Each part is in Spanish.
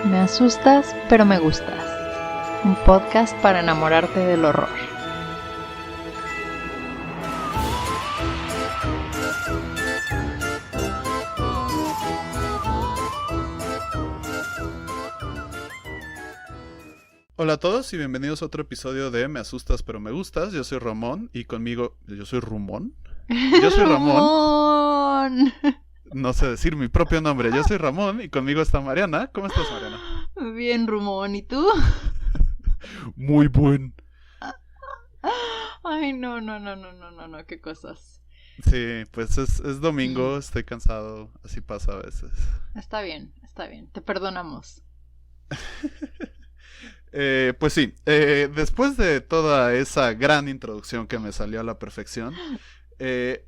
Me asustas, pero me gustas. Un podcast para enamorarte del horror. Hola a todos y bienvenidos a otro episodio de Me asustas pero me gustas. Yo soy Ramón y conmigo... ¿Yo soy Rumón? Yo soy Ramón. No sé decir mi propio nombre. Yo soy Ramón y conmigo está Mariana. ¿Cómo estás, Mariana? Bien, Rumón. ¿Y tú? Muy buen. Ay, no, qué cosas. Sí, pues es domingo, estoy cansado, así pasa a veces. Está bien, te perdonamos. Pues sí, después de toda esa gran introducción que me salió a la perfección,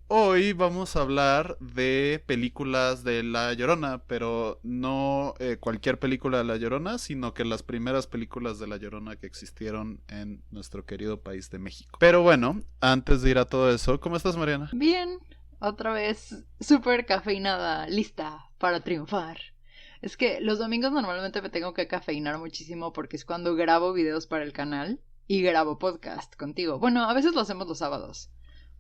hoy vamos a hablar de películas de La Llorona, pero no cualquier película de La Llorona, sino que las primeras películas de La Llorona que existieron en nuestro querido país de México. Pero bueno, antes de ir a todo eso, ¿cómo estás, Mariana? Bien, otra vez súper cafeinada, lista para triunfar. Es que los domingos normalmente me tengo que cafeinar muchísimo porque es cuando grabo videos para el canal y grabo podcast contigo. Bueno, a veces lo hacemos los sábados,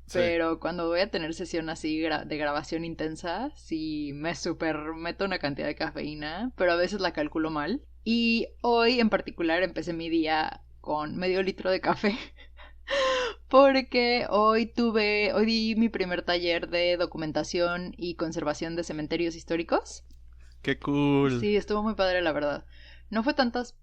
sí. Pero cuando voy a tener sesión así de grabación intensa, sí me súper meto una cantidad de cafeína, pero a veces la calculo mal. Y hoy en particular empecé mi día con medio litro de café. Porque hoy di mi primer taller de documentación y conservación de cementerios históricos. ¡Qué cool! Sí, estuvo muy padre, la verdad. No fue tantas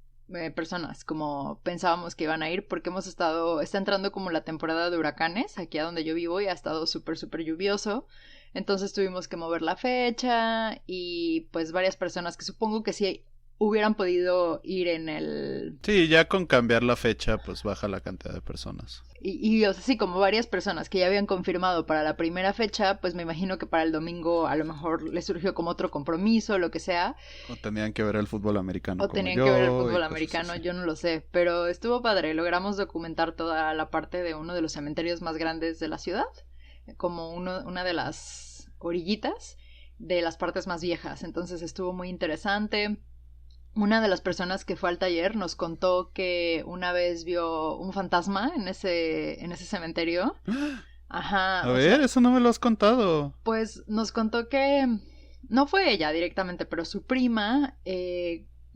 personas como pensábamos que iban a ir porque está entrando como la temporada de huracanes aquí a donde yo vivo y ha estado súper lluvioso. Entonces tuvimos que mover la fecha y pues varias personas que supongo que sí hubieran podido ir en el... Sí, ya con cambiar la fecha pues baja la cantidad de personas. Y o sea, sí, como varias personas que ya habían confirmado para la primera fecha, pues me imagino que para el domingo a lo mejor les surgió como otro compromiso, lo que sea. O tenían que ver el fútbol americano. O tenían que ver el fútbol americano, yo no lo sé. Pero estuvo padre, logramos documentar toda la parte de uno de los cementerios más grandes de la ciudad, como una de las orillitas de las partes más viejas. Entonces estuvo muy interesante. Una de las personas que fue al taller nos contó que una vez vio un fantasma en ese cementerio. Ajá. A ver, eso no me lo has contado. Pues nos contó que no fue ella directamente, pero su prima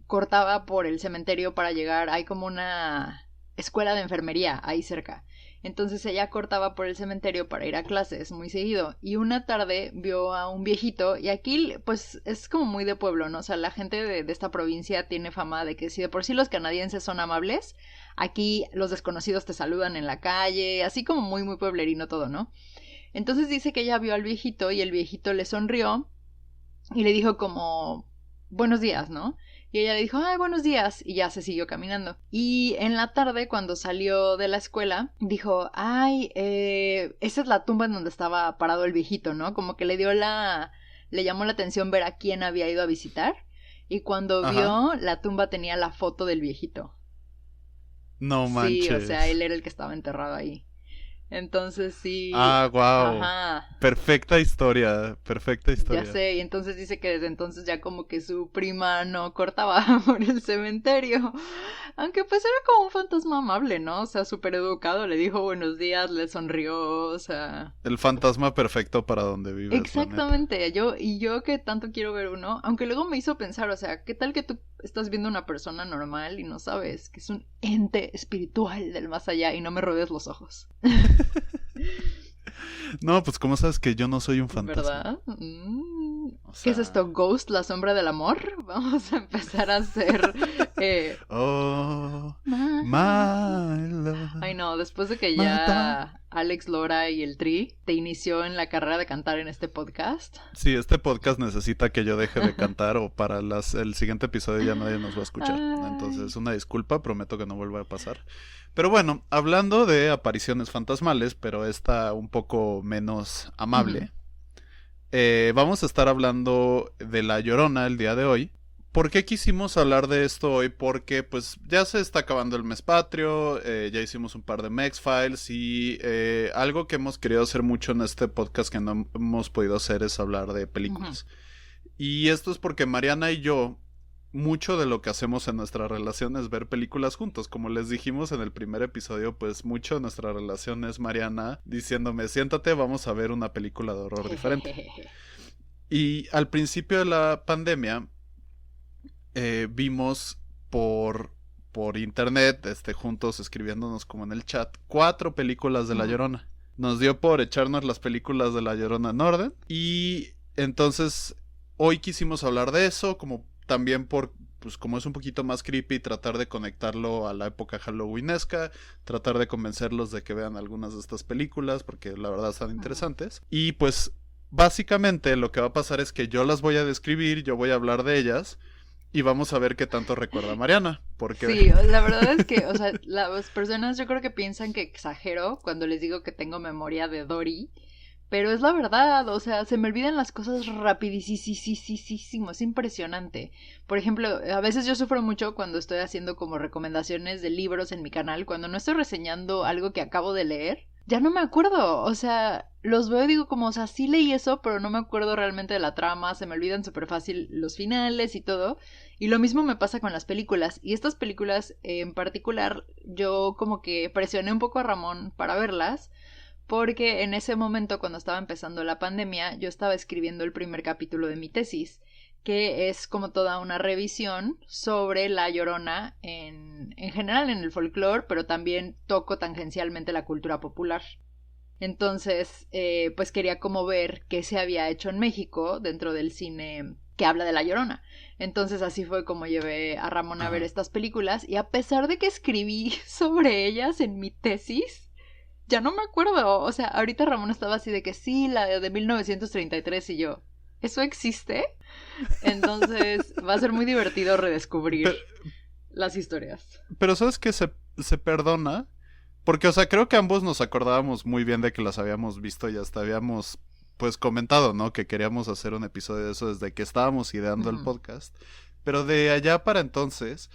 cortaba por el cementerio para llegar. Hay como una escuela de enfermería ahí cerca. Entonces ella cortaba por el cementerio para ir a clases muy seguido. Y una tarde vio a un viejito. Y aquí pues es como muy de pueblo, ¿no? O sea, la gente de esta provincia tiene fama de que si de por sí los canadienses son amables, aquí los desconocidos te saludan en la calle. Así como muy pueblerino todo, ¿no? Entonces dice que ella vio al viejito y el viejito le sonrió y le dijo como buenos días, ¿no? Y ella le dijo, ay, buenos días, y ya se siguió caminando. Y en la tarde, cuando salió de la escuela, dijo, ay, esa es la tumba en donde estaba parado el viejito, ¿no? Como que le llamó la atención ver a quién había ido a visitar. Y cuando vio, la tumba tenía la foto del viejito. No manches. Sí, o sea, él era el que estaba enterrado ahí. Entonces sí. Ah, wow. Ajá. Perfecta historia. Ya sé, y entonces dice que desde entonces ya como que su prima no cortaba por el cementerio. Aunque pues era como un fantasma amable, ¿no? O sea, súper educado, le dijo buenos días, le sonrió, o sea... El fantasma perfecto para donde vives. Exactamente, yo que tanto quiero ver uno, aunque luego me hizo pensar, o sea, ¿qué tal que tú estás viendo una persona normal y no sabes que es un ente espiritual del más allá y no me robes los ojos? No, pues ¿cómo sabes que yo no soy un fantasma? ¿Verdad? O sea... ¿Qué es esto? ¿Ghost, la sombra del amor? Vamos a empezar a hacer... Oh, my love. Ay no, después de que ya Alex Lora y el Tri te inició en la carrera de cantar en este podcast. Sí, este podcast necesita que yo deje de cantar o para el siguiente episodio ya nadie nos va a escuchar. Entonces, una disculpa, prometo que no vuelva a pasar. Pero bueno, hablando de apariciones fantasmales, pero esta un poco menos amable, vamos a estar hablando de La Llorona el día de hoy. ¿Por qué quisimos hablar de esto hoy? Porque pues ya se está acabando el mes patrio, ya hicimos un par de Mex-Files y algo que hemos querido hacer mucho en este podcast que no hemos podido hacer es hablar de películas. Y esto es porque Mariana y yo mucho de lo que hacemos en nuestra relación es ver películas juntos. Como les dijimos en el primer episodio, pues mucho de nuestra relación es Mariana diciéndome, siéntate, vamos a ver una película de horror diferente. Y al principio de la pandemia vimos por internet, juntos escribiéndonos como en el chat, 4 películas de La Llorona. Nos dio por echarnos las películas de La Llorona en orden. Y entonces hoy quisimos hablar de eso, como también pues como es un poquito más creepy, tratar de conectarlo a la época halloweenesca, tratar de convencerlos de que vean algunas de estas películas, porque la verdad están interesantes. Y pues básicamente lo que va a pasar es que yo las voy a describir, yo voy a hablar de ellas, y vamos a ver qué tanto recuerda Mariana, porque... Sí, la verdad es que, o sea, las personas yo creo que piensan que exagero cuando les digo que tengo memoria de Dory, pero es la verdad, o sea, se me olvidan las cosas rapidísimo, es impresionante. Por ejemplo, a veces yo sufro mucho cuando estoy haciendo como recomendaciones de libros en mi canal, cuando no estoy reseñando algo que acabo de leer, ya no me acuerdo, o sea, los veo y digo como, o sea, sí leí eso, pero no me acuerdo realmente de la trama, se me olvidan súper fácil los finales y todo, y lo mismo me pasa con las películas, y estas películas en particular, yo como que presioné un poco a Ramón para verlas, porque en ese momento, cuando estaba empezando la pandemia, yo estaba escribiendo el primer capítulo de mi tesis, que es como toda una revisión sobre La Llorona en general en el folclore, pero también toco tangencialmente la cultura popular. Entonces, pues quería como ver qué se había hecho en México dentro del cine que habla de La Llorona. Entonces así fue como llevé a Ramón a ver estas películas, y a pesar de que escribí sobre ellas en mi tesis, ya no me acuerdo, o sea, ahorita Ramón estaba así de que sí, la de 1933, y yo, ¿eso existe? Entonces va a ser muy divertido redescubrir las historias. Pero ¿sabes qué se perdona? Porque, o sea, creo que ambos nos acordábamos muy bien de que las habíamos visto y hasta habíamos, pues, comentado, ¿no? Que queríamos hacer un episodio de eso desde que estábamos ideando el podcast. Pero de allá para entonces...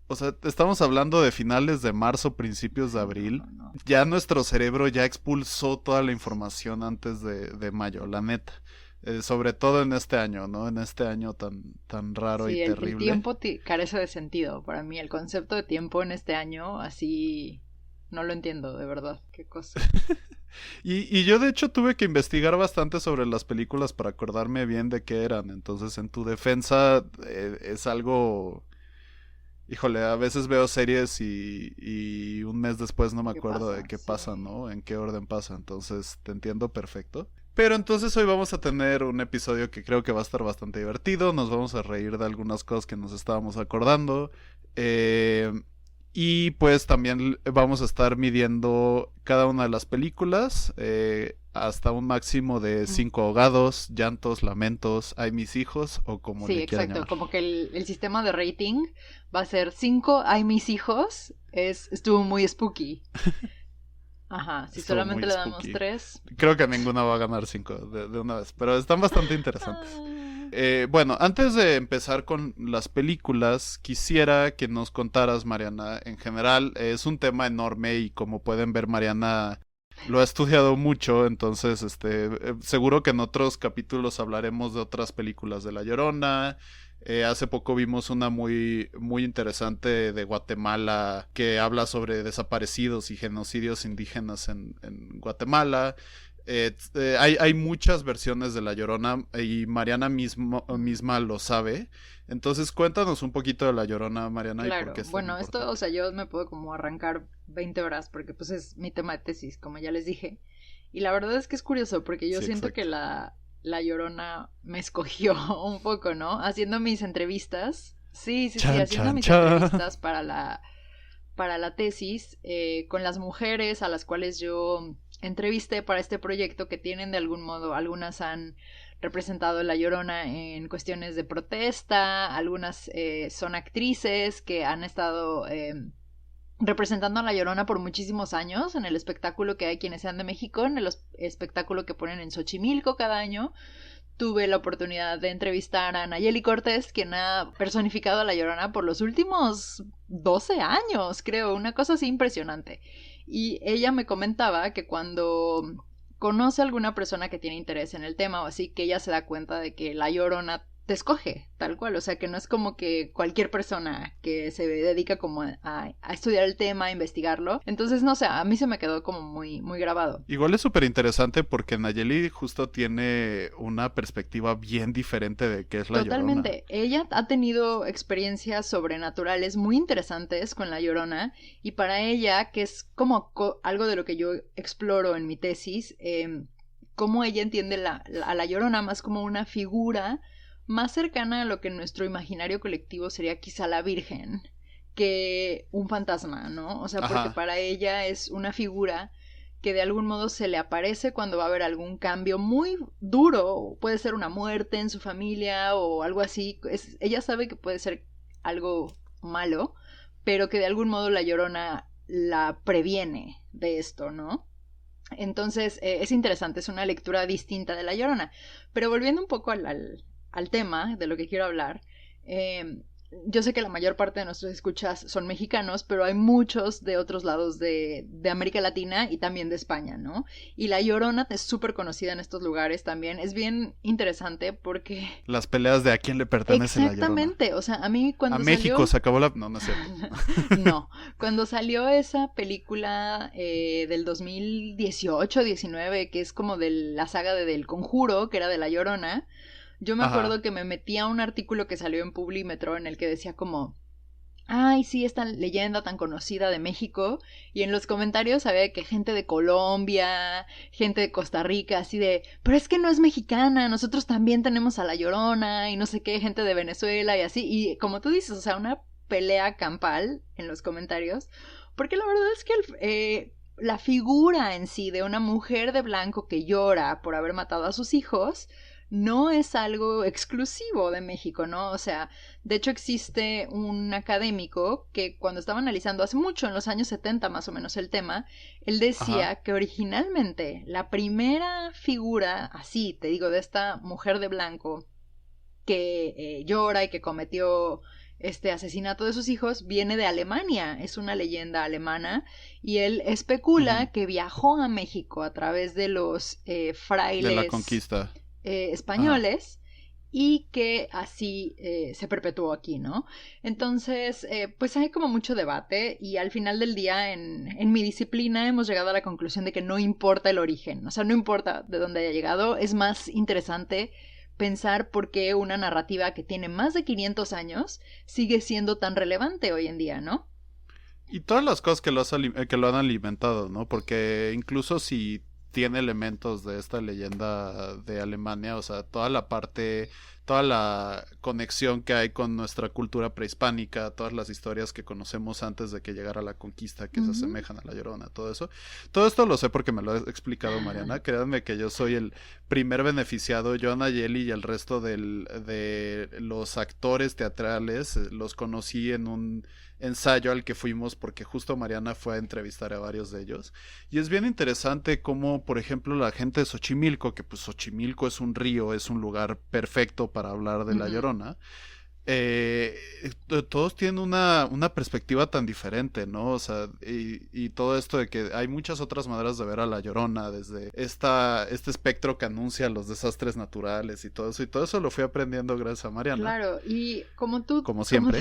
O sea, estamos hablando de finales de marzo, principios de abril. No. Ya nuestro cerebro ya expulsó toda la información antes de mayo, la neta. Sobre todo en este año, ¿no? En este año tan raro y terrible. El tiempo carece de sentido para mí. El concepto de tiempo en este año, así... No lo entiendo, de verdad. Qué cosa. y yo, de hecho, tuve que investigar bastante sobre las películas para acordarme bien de qué eran. Entonces, en tu defensa, es algo... Híjole, a veces veo series y un mes después no me acuerdo de qué pasa, ¿no? En qué orden pasa, entonces te entiendo perfecto. Pero entonces hoy vamos a tener un episodio que creo que va a estar bastante divertido, nos vamos a reír de algunas cosas que nos estábamos acordando. Y pues también vamos a estar midiendo cada una de las películas hasta un máximo de 5 ahogados, llantos, lamentos, ay mis hijos o como le quieran llamar. Como que el sistema de rating va a ser 5 ay mis hijos, estuvo muy spooky. Ajá, si estuvo solamente le damos 3. Creo que ninguna va a ganar 5 de una vez, pero están bastante interesantes. Bueno, antes de empezar con las películas, quisiera que nos contaras, Mariana, en general, es un tema enorme y como pueden ver, Mariana lo ha estudiado mucho, entonces seguro que en otros capítulos hablaremos de otras películas de La Llorona. Hace poco vimos una muy, muy interesante de Guatemala que habla sobre desaparecidos y genocidios indígenas en Guatemala. Hay muchas versiones de La Llorona y Mariana misma lo sabe. Entonces cuéntanos un poquito de La Llorona, Mariana. Claro, y por qué es bueno, esto, o sea, yo me puedo como arrancar 20 horas porque pues es mi tema de tesis, como ya les dije. Y la verdad es que es curioso porque yo siento exacto. Que la Llorona me escogió un poco, ¿no? Haciendo mis entrevistas. Sí, haciendo mis entrevistas para la tesis con las mujeres a las cuales yo entrevisté para este proyecto, que tienen de algún modo, algunas han representado La Llorona en cuestiones de protesta, algunas son actrices que han estado representando a La Llorona por muchísimos años en el espectáculo que hay, quienes sean de México, en el espectáculo que ponen en Xochimilco cada año. Tuve la oportunidad de entrevistar a Nayeli Cortés, quien ha personificado a La Llorona por los últimos 12 años, creo, una cosa así impresionante. Y ella me comentaba que cuando conoce a alguna persona que tiene interés en el tema o así, que ella se da cuenta de que La Llorona te escoge, tal cual, o sea, que no es como que cualquier persona que se dedica como a estudiar el tema, a investigarlo. Entonces, no sé, a mí se me quedó como muy, muy grabado. Igual es súper interesante porque Nayeli justo tiene una perspectiva bien diferente de qué es la Llorona. Totalmente. Ella ha tenido experiencias sobrenaturales muy interesantes con la Llorona y para ella, que es como algo de lo que yo exploro en mi tesis, cómo ella entiende a la Llorona más como una figura más cercana a lo que en nuestro imaginario colectivo sería quizá la Virgen que un fantasma, ¿no? O sea, porque Ajá. para ella es una figura que de algún modo se le aparece cuando va a haber algún cambio muy duro, puede ser una muerte en su familia o algo así. Ella sabe que puede ser algo malo, pero que de algún modo la Llorona la previene de esto, ¿no? Entonces, es interesante, es una lectura distinta de La Llorona. Pero volviendo un poco al tema de lo que quiero hablar, yo sé que la mayor parte de nuestros escuchas son mexicanos, pero hay muchos de otros lados de América Latina y también de España, ¿no? Y La Llorona es súper conocida en estos lugares también. Es bien interesante porque... Las peleas de a quién le pertenece la Llorona. Exactamente, o sea, a mí cuando a México salió... se acabó la... No, no es cierto. No, cuando salió esa película del 2018-19, que es como de la saga del Conjuro, que era de La Llorona, yo me Ajá. acuerdo que me metí a un artículo que salió en Publímetro en el que decía como, ay, sí, esta leyenda tan conocida de México, y en los comentarios había que gente de Colombia, gente de Costa Rica, así de, pero es que no es mexicana, nosotros también tenemos a La Llorona, y no sé qué, gente de Venezuela y así, y como tú dices, o sea, una pelea campal en los comentarios, porque la verdad es que la figura en sí de una mujer de blanco que llora por haber matado a sus hijos no es algo exclusivo de México, ¿no? O sea, de hecho existe un académico que cuando estaba analizando hace mucho, en los años 70 más o menos el tema, él decía Ajá. que originalmente la primera figura, así te digo, de esta mujer de blanco que llora y que cometió este asesinato de sus hijos viene de Alemania, es una leyenda alemana y él especula Ujú. que viajó a México a través de los De la frailes conquista. Ajá. españoles y que así se perpetuó aquí, ¿no? Entonces, pues hay como mucho debate y al final del día en mi disciplina hemos llegado a la conclusión de que no importa el origen, o sea, no importa de dónde haya llegado, es más interesante pensar por qué una narrativa que tiene más de 500 años sigue siendo tan relevante hoy en día, ¿no? Y todas las cosas que lo han alimentado, ¿no? Porque incluso si tiene elementos de esta leyenda de Alemania, o sea, toda la parte, toda la conexión que hay con nuestra cultura prehispánica, todas las historias que conocemos antes de que llegara la conquista, que se Ujú. asemejan a la Llorona, todo eso. Todo esto lo sé porque me lo ha explicado Mariana. Créanme que yo soy el primer beneficiado. Yo, Nayeli y el resto de los actores teatrales los conocí en un ensayo al que fuimos porque justo Mariana fue a entrevistar a varios de ellos. Y es bien interesante cómo, por ejemplo, la gente de Xochimilco, que pues Xochimilco es un río, es un lugar perfecto para hablar de La Ujú. Llorona, eh, todos tienen una perspectiva tan diferente, ¿no? O sea, y todo esto de que hay muchas otras maneras de ver a La Llorona, desde este espectro que anuncia los desastres naturales y todo eso lo fui aprendiendo gracias a Mariana, Claro, y como tú, como siempre.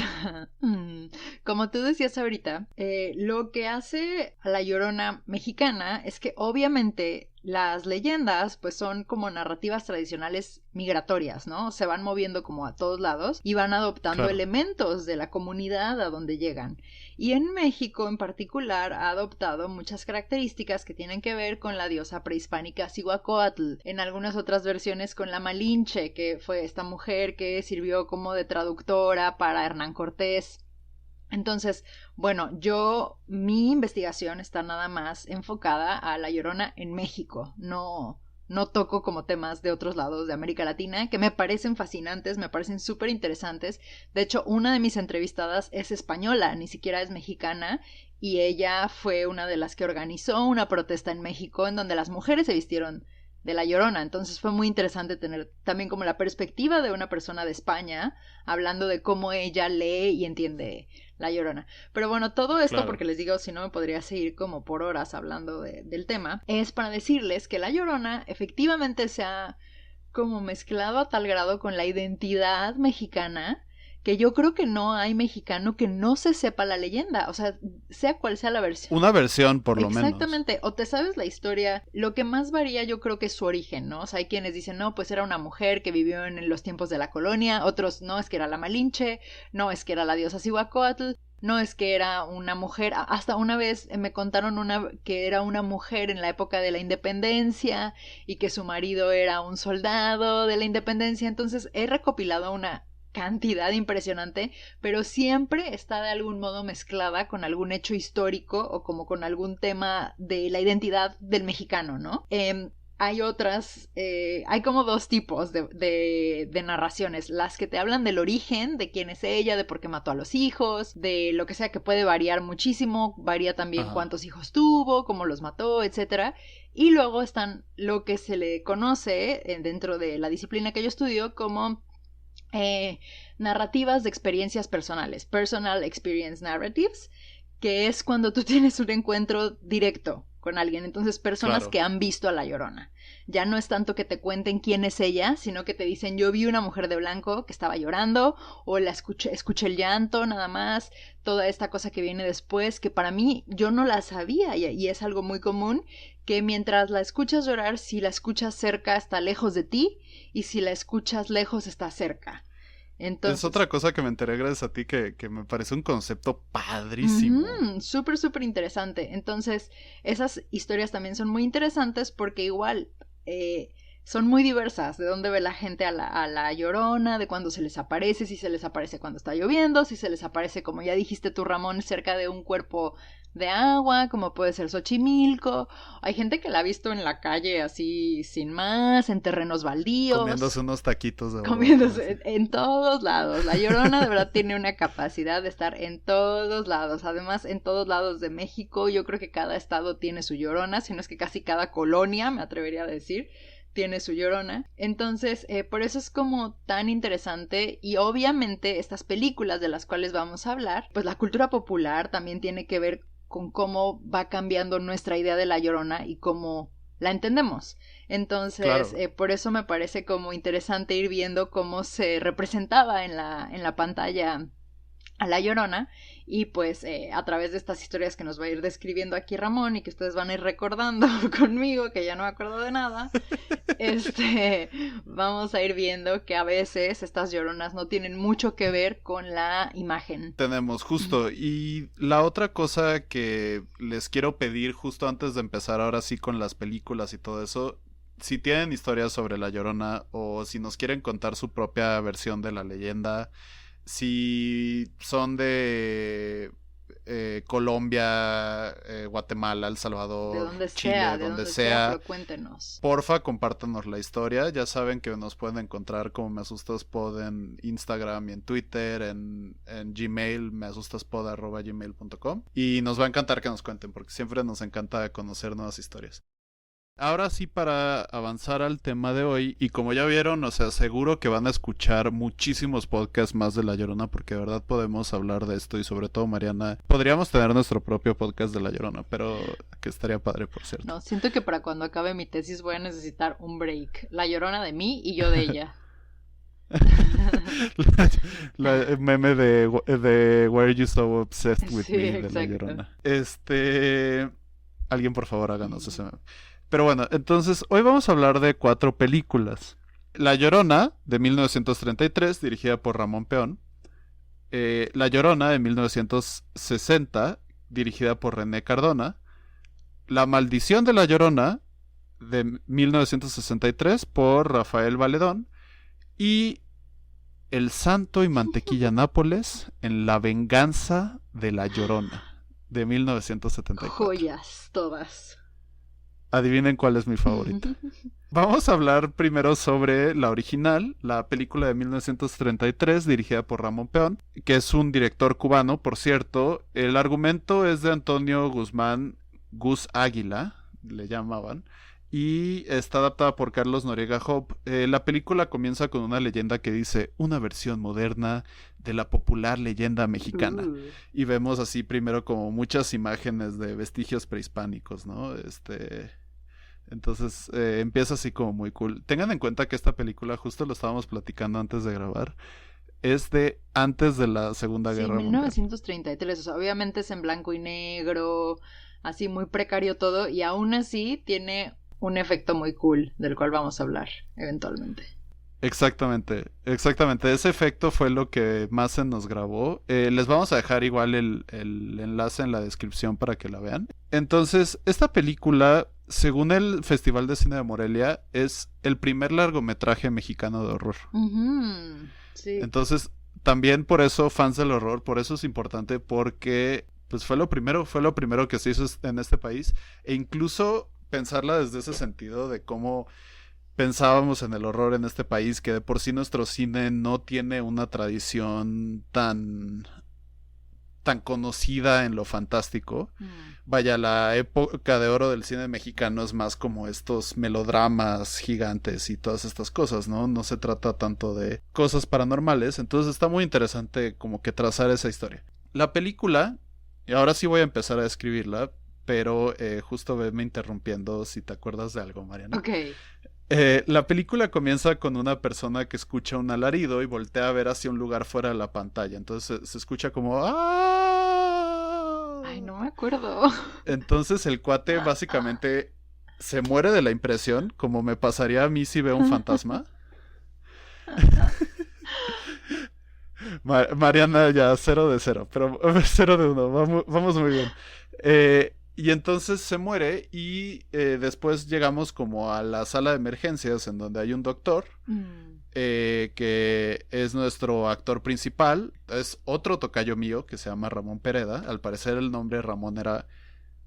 como tú decías ahorita, lo que hace a la Llorona mexicana es que obviamente las leyendas pues son como narrativas tradicionales migratorias, ¿no? Se van moviendo como a todos lados y van adoptando Claro. elementos de la comunidad a donde llegan. Y en México en particular ha adoptado muchas características que tienen que ver con la diosa prehispánica Cihuacóatl, en algunas otras versiones con la Malinche, que fue esta mujer que sirvió como de traductora para Hernán Cortés. Entonces, bueno, mi investigación está nada más enfocada a La Llorona en México, no toco como temas de otros lados de América Latina, que me parecen fascinantes, me parecen súper interesantes. De hecho, una de mis entrevistadas es española, ni siquiera es mexicana, y ella fue una de las que organizó una protesta en México en donde las mujeres se vistieron de La Llorona. Entonces fue muy interesante tener también como la perspectiva de una persona de España hablando de cómo ella lee y entiende La Llorona. Pero bueno, todo esto, Claro. porque les digo, si no me podría seguir como por horas hablando del tema, es para decirles que La Llorona efectivamente se ha como mezclado a tal grado con la identidad mexicana que yo creo que no hay mexicano que no se sepa la leyenda, o sea cual sea la versión. Una versión, por lo menos. Exactamente, o te sabes la historia, lo que más varía yo creo que es su origen, ¿no? O sea, hay quienes dicen, no, pues era una mujer que vivió en los tiempos de la colonia, otros, no, es que era la Malinche, no, es que era la diosa Cihuacóatl, no, es que era una mujer, hasta una vez me contaron que era una mujer en la época de la independencia y que su marido era un soldado de la independencia, entonces he recopilado una cantidad impresionante, pero siempre está de algún modo mezclada con algún hecho histórico o como con algún tema de la identidad del mexicano, ¿no? Hay otras, hay como dos tipos de narraciones, las que te hablan del origen, de quién es ella, de por qué mató a los hijos, de lo que sea, que puede variar muchísimo, varía también cuántos hijos tuvo, cómo los mató, etcétera. Y luego están lo que se le conoce dentro de la disciplina que yo estudio como narrativas de experiencias personales, personal experience narratives, que es cuando tú tienes un encuentro directo con alguien, entonces personas que han visto a La Llorona. Ya no es tanto que te cuenten quién es ella, sino que te dicen, yo vi una mujer de blanco que estaba llorando, o la escuché el llanto nada más, toda esta cosa que viene después, que para mí yo no la sabía, y es algo muy común, que mientras la escuchas llorar, si la escuchas cerca está lejos de ti, y si la escuchas lejos está cerca. Entonces, es otra cosa que me enteré gracias a ti que me parece un concepto padrísimo. Súper, súper interesante. Entonces, esas historias también son muy interesantes porque igual son muy diversas. De dónde ve la gente a la Llorona, de cuándo se les aparece, si se les aparece cuando está lloviendo, si se les aparece, como ya dijiste tú, Ramón, cerca de un cuerpo de agua, como puede ser Xochimilco. Hay gente que la ha visto en la calle así sin más, en terrenos baldíos. Comiéndose unos taquitos de comiéndose en todos lados. La Llorona de verdad tiene una capacidad de estar en todos lados. Además, en todos lados de México, yo creo que cada estado tiene su Llorona, si no es que casi cada colonia, me atrevería a decir, tiene su Llorona. Entonces, por eso es como tan interesante. Y obviamente estas películas de las cuales vamos a hablar, pues la cultura popular también tiene que ver con cómo va cambiando nuestra idea de La Llorona y cómo la entendemos. Entonces, por eso me parece como interesante ir viendo cómo se representaba en la pantalla a La Llorona, y pues a través de estas historias que nos va a ir describiendo aquí Ramón y que ustedes van a ir recordando conmigo, que ya no me acuerdo de nada, vamos a ir viendo que a veces estas lloronas no tienen mucho que ver con la imagen. Tenemos, justo, y la otra cosa que les quiero pedir justo antes de empezar ahora sí con las películas y todo eso, si tienen historias sobre La Llorona o si nos quieren contar su propia versión de la leyenda, si son de Colombia, Guatemala, El Salvador, de donde Chile, sea, donde sea, pero cuéntenos. Porfa, compártanos la historia. Ya saben que nos pueden encontrar como Me Asustas Pod en Instagram y en Twitter, en Gmail, measustaspod@gmail.com. Y nos va a encantar que nos cuenten, porque siempre nos encanta conocer nuevas historias. Ahora sí, para avanzar al tema de hoy, y como ya vieron, o sea, seguro que van a escuchar muchísimos podcasts más de La Llorona, porque de verdad podemos hablar de esto, y sobre todo Mariana, podríamos tener nuestro propio podcast de La Llorona, pero que estaría padre, por cierto. No, siento que para cuando acabe mi tesis voy a necesitar un break. La Llorona de mí y yo de ella. El meme de Why are you so obsessed with Sí, me, de exacto. La Llorona. Alguien por favor háganos ese meme. Pero bueno, entonces hoy vamos a hablar de 4 películas. La Llorona, de 1933, dirigida por Ramón Peón. La Llorona, de 1960, dirigida por René Cardona. La Maldición de la Llorona, de 1963, por Rafael Valedón. Y El Santo y Mantequilla Nápoles, en La Venganza de la Llorona, de 1974. Joyas, todas. Adivinen cuál es mi favorita. Vamos a hablar primero sobre la original, la película de 1933, dirigida por Ramón Peón, que es un director cubano, por cierto. El argumento es de Antonio Guzmán Gus Águila, le llamaban, y está adaptada por Carlos Noriega Hope. La película comienza con una leyenda que dice, una versión moderna de la popular leyenda mexicana. Y vemos así primero como muchas imágenes de vestigios prehispánicos, ¿no? Entonces empieza así como muy cool. Tengan en cuenta que esta película, justo lo estábamos platicando antes de grabar, es de antes de la Segunda Sí, Guerra Mundial. 1933, o sea, obviamente es en blanco y negro, así muy precario todo, y aún así tiene un efecto muy cool, del cual vamos a hablar eventualmente. Exactamente, exactamente. Ese efecto fue lo que más se nos grabó. Les vamos a dejar igual el enlace en la descripción para que la vean. Entonces, esta película, según el Festival de Cine de Morelia, es el primer largometraje mexicano de horror. Uh-huh. Sí. Entonces, también por eso, fans del horror, por eso es importante, porque pues fue lo primero que se hizo en este país. E incluso pensarla desde ese sentido de cómo pensábamos en el horror en este país, que de por sí nuestro cine no tiene una tradición tan conocida en lo fantástico. Vaya, la época de oro del cine mexicano es más como estos melodramas gigantes y todas estas cosas, ¿no? No se trata tanto de cosas paranormales, entonces está muy interesante como que trazar esa historia. La película, y ahora sí voy a empezar a describirla, pero justo veme interrumpiendo si te acuerdas de algo, Mariana. Ok. La película comienza con una persona que escucha un alarido y voltea a ver hacia un lugar fuera de la pantalla. Entonces se escucha como ¡ah! Ay, no me acuerdo. Entonces el cuate básicamente se muere de la impresión, como me pasaría a mí si veo un fantasma. Mariana ya 0 de 0, pero 0 de 1, vamos muy bien. Y entonces se muere y después llegamos como a la sala de emergencias en donde hay un doctor que es nuestro actor principal. Es otro tocayo mío que se llama Ramón Pereda. Al parecer el nombre Ramón era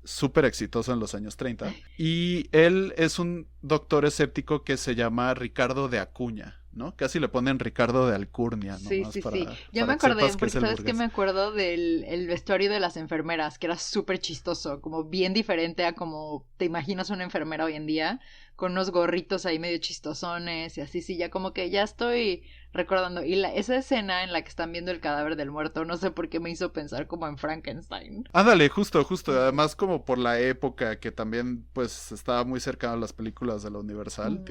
súper exitoso en los años 30. Y él es un doctor escéptico que se llama Ricardo de Acuña, ¿no? Casi le ponen Ricardo de Alcurnia, ¿no? Sí, sí, sí. Ya me acordé, porque ¿sabes qué? Me acuerdo del vestuario de las enfermeras, que era súper chistoso, como bien diferente a como te imaginas una enfermera hoy en día, con unos gorritos ahí medio chistosones y así, sí, ya como que ya estoy recordando. Y esa escena en la que están viendo el cadáver del muerto, no sé por qué me hizo pensar como en Frankenstein. Ándale, justo. Además como por la época que también pues estaba muy cercano a las películas de la Universal,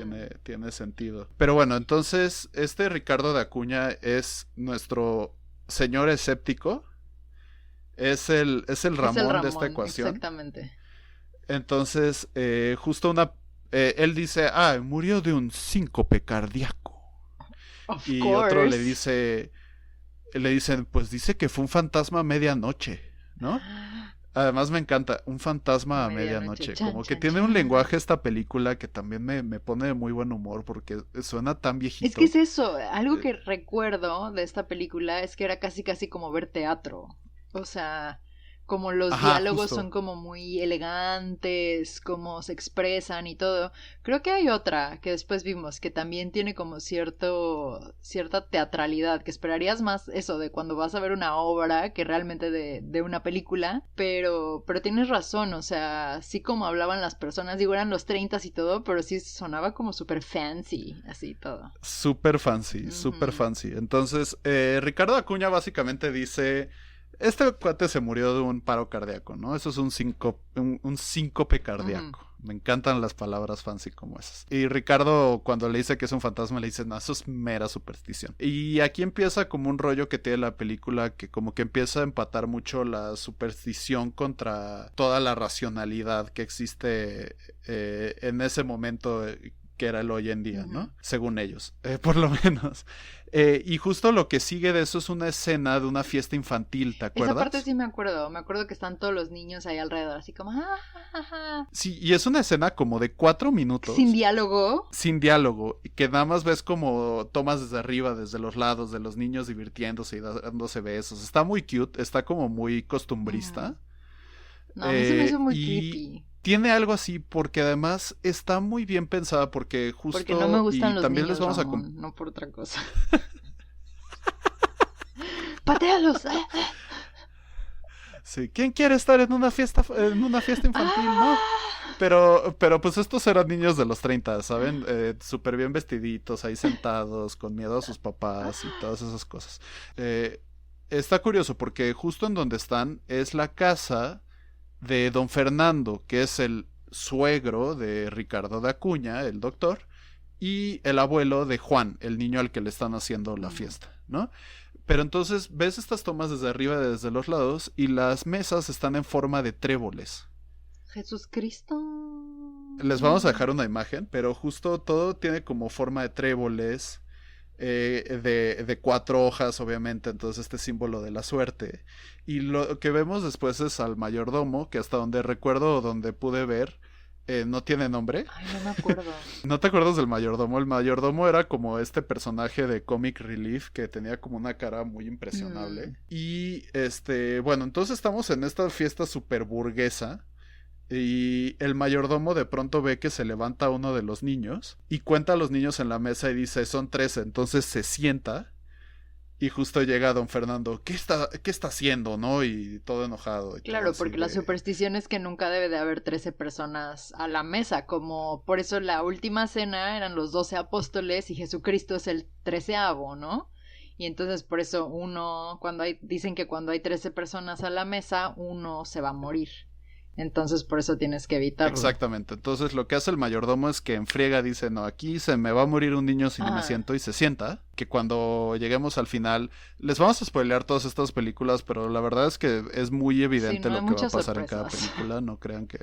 tiene sentido. Pero bueno, entonces este Ricardo de Acuña es nuestro señor escéptico. Es el Ramón de esta ecuación. Exactamente. Entonces, justo él dice, murió de un síncope cardíaco. Y otro le dicen, pues dice que fue un fantasma a medianoche, ¿no? Además me encanta, un fantasma a medianoche. Como que tiene un lenguaje esta película que también me pone de muy buen humor porque suena tan viejito. Es que es eso, algo que recuerdo de esta película es que era casi como ver teatro. O sea, como los diálogos son como muy elegantes, como se expresan y todo. Creo que hay otra que después vimos que también tiene como cierta teatralidad, que esperarías más eso de cuando vas a ver una obra que realmente de una película, pero tienes razón, o sea, sí como hablaban las personas, digo, eran los 30s y todo, pero sí sonaba como súper fancy, así todo. Súper fancy, súper fancy. Entonces, Ricardo Acuña básicamente dice... Este cuate se murió de un paro cardíaco, ¿no? Eso es un síncope cardíaco. Me encantan las palabras fancy como esas. Y Ricardo, cuando le dice que es un fantasma, le dice, no, eso es mera superstición. Y aquí empieza como un rollo que tiene la película, que como que empieza a empatar mucho la superstición contra toda la racionalidad que existe en ese momento, que era el hoy en día, ¿no? Según ellos, por lo menos. Y justo lo que sigue de eso es una escena de una fiesta infantil, ¿te acuerdas? Esa parte sí me acuerdo que están todos los niños ahí alrededor, así como... Sí, y es una escena como de 4 minutos. ¿Sin diálogo? Sin diálogo, que nada más ves como tomas desde arriba, desde los lados, de los niños divirtiéndose y dándose besos. Está muy cute, está como muy costumbrista. No, a mí se me hizo muy creepy. Tiene algo así porque además está muy bien pensada porque justo... Porque no me gustan los también niños, les vamos Ramón, no por otra cosa. ¡Patéalos! Sí, ¿quién quiere estar en una fiesta infantil, no? Pero pues estos eran niños de los 30, ¿saben? Súper bien vestiditos, ahí sentados, con miedo a sus papás y todas esas cosas. Está curioso porque justo en donde están es la casa de don Fernando, que es el suegro de Ricardo de Acuña, el doctor, y el abuelo de Juan, el niño al que le están haciendo la fiesta, ¿no? Pero entonces ves estas tomas desde arriba y desde los lados y las mesas están en forma de tréboles. Jesús Cristo. Les vamos a dejar una imagen, pero justo todo tiene como forma de tréboles, de 4 hojas, obviamente, entonces este símbolo de la suerte. Y lo que vemos después es al mayordomo, que hasta donde recuerdo o donde pude ver, no tiene nombre. Ay, no me acuerdo. ¿No te acuerdas del mayordomo? El mayordomo era como este personaje de Comic Relief que tenía como una cara muy impresionable. Y bueno, entonces estamos en esta fiesta super burguesa. Y el mayordomo de pronto ve que se levanta uno de los niños y cuenta a los niños en la mesa y dice, son 13. Entonces se sienta y justo llega don Fernando, ¿qué está haciendo, no? Y todo enojado. Y claro, todo porque la superstición es que nunca debe de haber 13 personas a la mesa, como por eso la última cena eran los 12 apóstoles y Jesucristo es el 13avo, ¿no? Y entonces por eso dicen que cuando hay 13 personas a la mesa, uno se va a morir. Entonces por eso tienes que evitarlo. Exactamente. Entonces lo que hace el mayordomo es que en friega dice, no, aquí se me va a morir un niño si no me siento, y se sienta. Que cuando lleguemos al final, les vamos a spoilear todas estas películas, pero la verdad es que es muy evidente lo que va a pasar en cada película. No crean que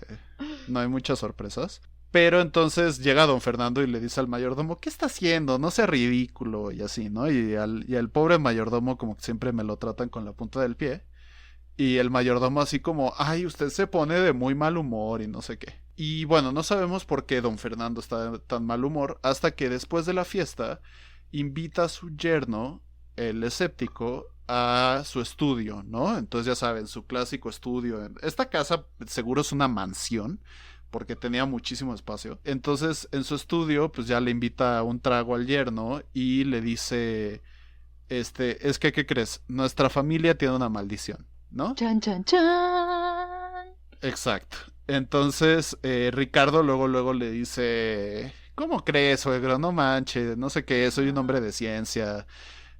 no hay muchas sorpresas. Pero entonces llega don Fernando y le dice al mayordomo, ¿qué está haciendo? No sea ridículo, y así, ¿no? Y al pobre mayordomo como que siempre me lo tratan con la punta del pie. Y el mayordomo así como, ay, usted se pone de muy mal humor y no sé qué. Y bueno, no sabemos por qué don Fernando está de tan mal humor hasta que después de la fiesta invita a su yerno, el escéptico, a su estudio, ¿no? Entonces ya saben, su clásico estudio. Esta casa seguro es una mansión porque tenía muchísimo espacio. Entonces en su estudio pues ya le invita a un trago al yerno y le dice, es que, ¿qué crees? Nuestra familia tiene una maldición, ¿no? Chan, chan, chan. Exacto. Entonces, Ricardo luego le dice, ¿cómo crees, suegro? No manches, no sé qué, soy un hombre de ciencia.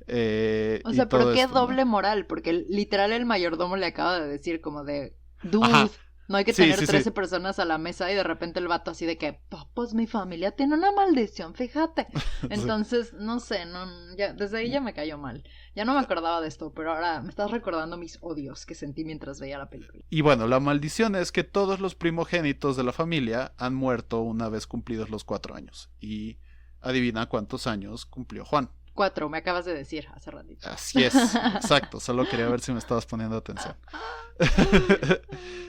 O sea, pero qué doble moral, porque literal el mayordomo le acaba de decir como de, dude, ajá, no hay que tener 13 personas a la mesa, y de repente el vato así de que, pues mi familia tiene una maldición, fíjate. Entonces, no sé, ya, desde ahí ya me cayó mal. Ya no me acordaba de esto, pero ahora me estás recordando mis odios que sentí mientras veía la película. Y bueno, la maldición es que todos los primogénitos de la familia han muerto una vez cumplidos los 4 años. Y adivina cuántos años cumplió Juan. 4, me acabas de decir hace ratito. Así es, exacto, solo quería ver si me estabas poniendo atención.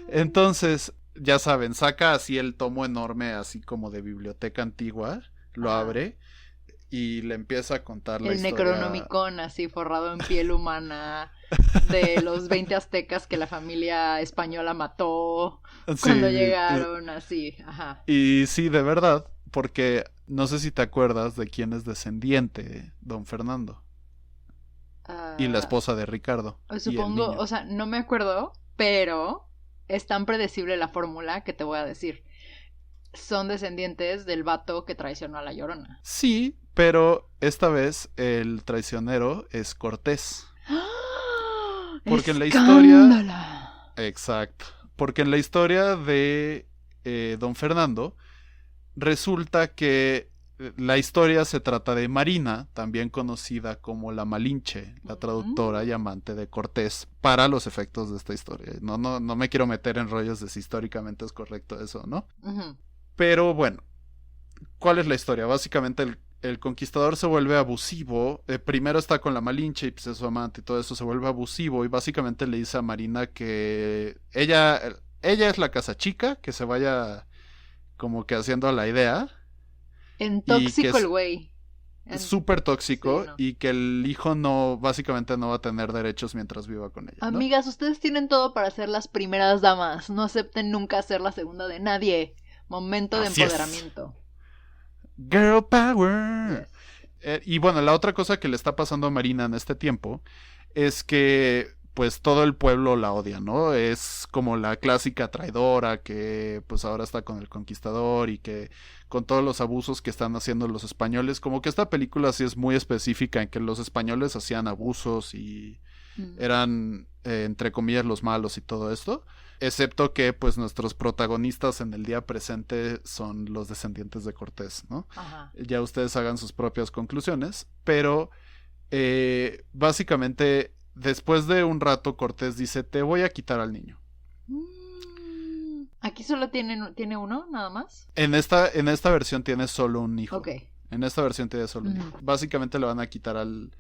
Entonces, ya saben, saca así el tomo enorme, así como de biblioteca antigua, lo abre y le empieza a contar la historia. El Necronomicon así forrado en piel humana de los 20 aztecas que la familia española mató cuando llegaron, así, ajá. Y sí, de verdad, porque no sé si te acuerdas de quién es descendiente don Fernando. Y la esposa de Ricardo. Supongo, o sea, no me acuerdo, pero es tan predecible la fórmula que te voy a decir. Son descendientes del vato que traicionó a la Llorona. Sí, pero esta vez el traicionero es Cortés. Porque en la historia... Exacto. Porque en la historia de don Fernando resulta que la historia se trata de Marina, también conocida como la Malinche, la traductora y amante de Cortés, para los efectos de esta historia. No me quiero meter en rollos de si históricamente es correcto eso, ¿no? Pero bueno, ¿cuál es la historia? Básicamente el conquistador se vuelve abusivo. Primero está con la Malinche y pues es su amante y todo eso, se vuelve abusivo y básicamente le dice a Marina que ella es la casa chica, que se vaya como que haciendo a la idea. En tóxico el güey. Es súper tóxico, sí, ¿no? Y que el hijo básicamente no va a tener derechos mientras viva con ella, ¿no? Amigas, ustedes tienen todo para ser las primeras damas. No acepten nunca ser la segunda de nadie. Momento de empoderamiento. Girl power. Yes. Y bueno, la otra cosa que le está pasando a Marina en este tiempo es que pues todo el pueblo la odia, ¿no? Es como la clásica traidora que pues ahora está con el conquistador y que con todos los abusos que están haciendo los españoles, como que esta película sí es muy específica en que los españoles hacían abusos y eran, entre comillas, los malos y todo esto. Excepto que, pues, nuestros protagonistas en el día presente son los descendientes de Cortés, ¿no? Ajá. Ya ustedes hagan sus propias conclusiones, pero básicamente, después de un rato, Cortés dice, te voy a quitar al niño. Aquí solo tiene uno, nada más. En esta versión tiene solo un hijo. Ok. En esta versión tiene solo un hijo. Básicamente le van a quitar al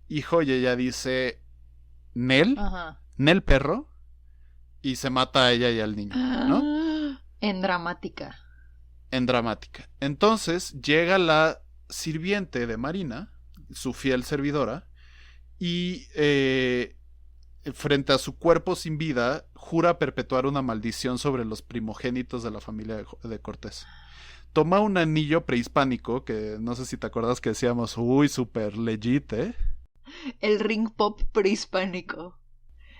hijo y ella dice, Nel, Ajá. Nel perro, y se mata a ella y al niño, ¿no? En dramática. En dramática. Entonces llega la sirviente de Marina, su fiel servidora, y frente a su cuerpo sin vida, jura perpetuar una maldición sobre los primogénitos de la familia de Cortés. Toma un anillo prehispánico, que no sé si te acuerdas que decíamos, uy, super legit, ¿eh? El ring pop prehispánico.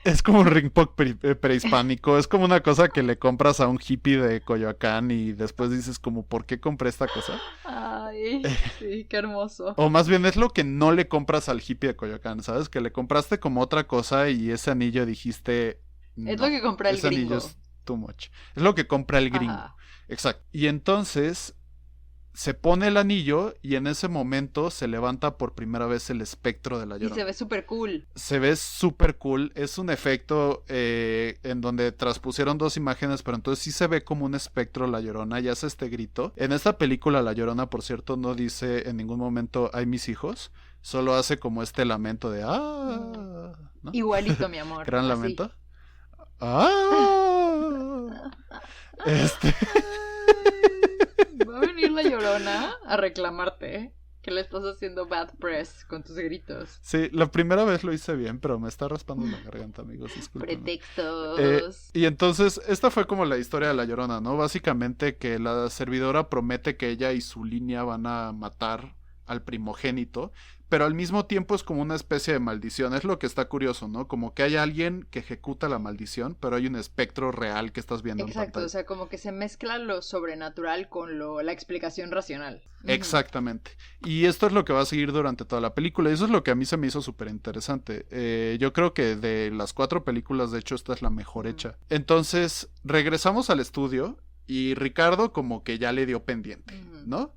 Es como un ring pop prehispánico, es como una cosa que le compras a un hippie de Coyoacán y después dices como, ¿por qué compré esta cosa? Ay, sí, qué hermoso. O más bien es lo que no le compras al hippie de Coyoacán, ¿sabes? Que le compraste como otra cosa y ese anillo dijiste... No, es lo que compra el ese gringo. Anillo es too much. Es lo que compra el gringo. Ajá. Exacto. Y entonces se pone el anillo y en ese momento se levanta por primera vez el espectro de la Llorona. Y se ve súper cool. Se ve súper cool. Es un efecto en donde traspusieron dos imágenes, pero entonces sí se ve como un espectro la Llorona y hace este grito. En esta película la Llorona, por cierto, no dice en ningún momento "ay mis hijos", solo hace como este lamento de "ah", ¿no? Igualito, mi amor. Gran así. lamento. "Ah". Va a venir la Llorona a reclamarte que le estás haciendo bad press con tus gritos. Sí, la primera vez lo hice bien, pero me está raspando la garganta, amigos, disculpen. Pretextos. Y entonces, esta fue como la historia de la Llorona, ¿no? Básicamente que la servidora promete que ella y su línea van a matar al primogénito, pero al mismo tiempo es como una especie de maldición. Es lo que está curioso, ¿no? Como que hay alguien que ejecuta la maldición, pero hay un espectro real que estás viendo en Exacto, pantalla. o sea, como que se mezcla lo sobrenatural con la explicación racional. Exactamente. Y esto es lo que va a seguir durante toda la película. Y eso es lo que a mí se me hizo súper interesante. Yo creo que de las 4 películas, de hecho, esta es la mejor hecha. Entonces, regresamos al estudio y Ricardo como que ya le dio pendiente, ¿no?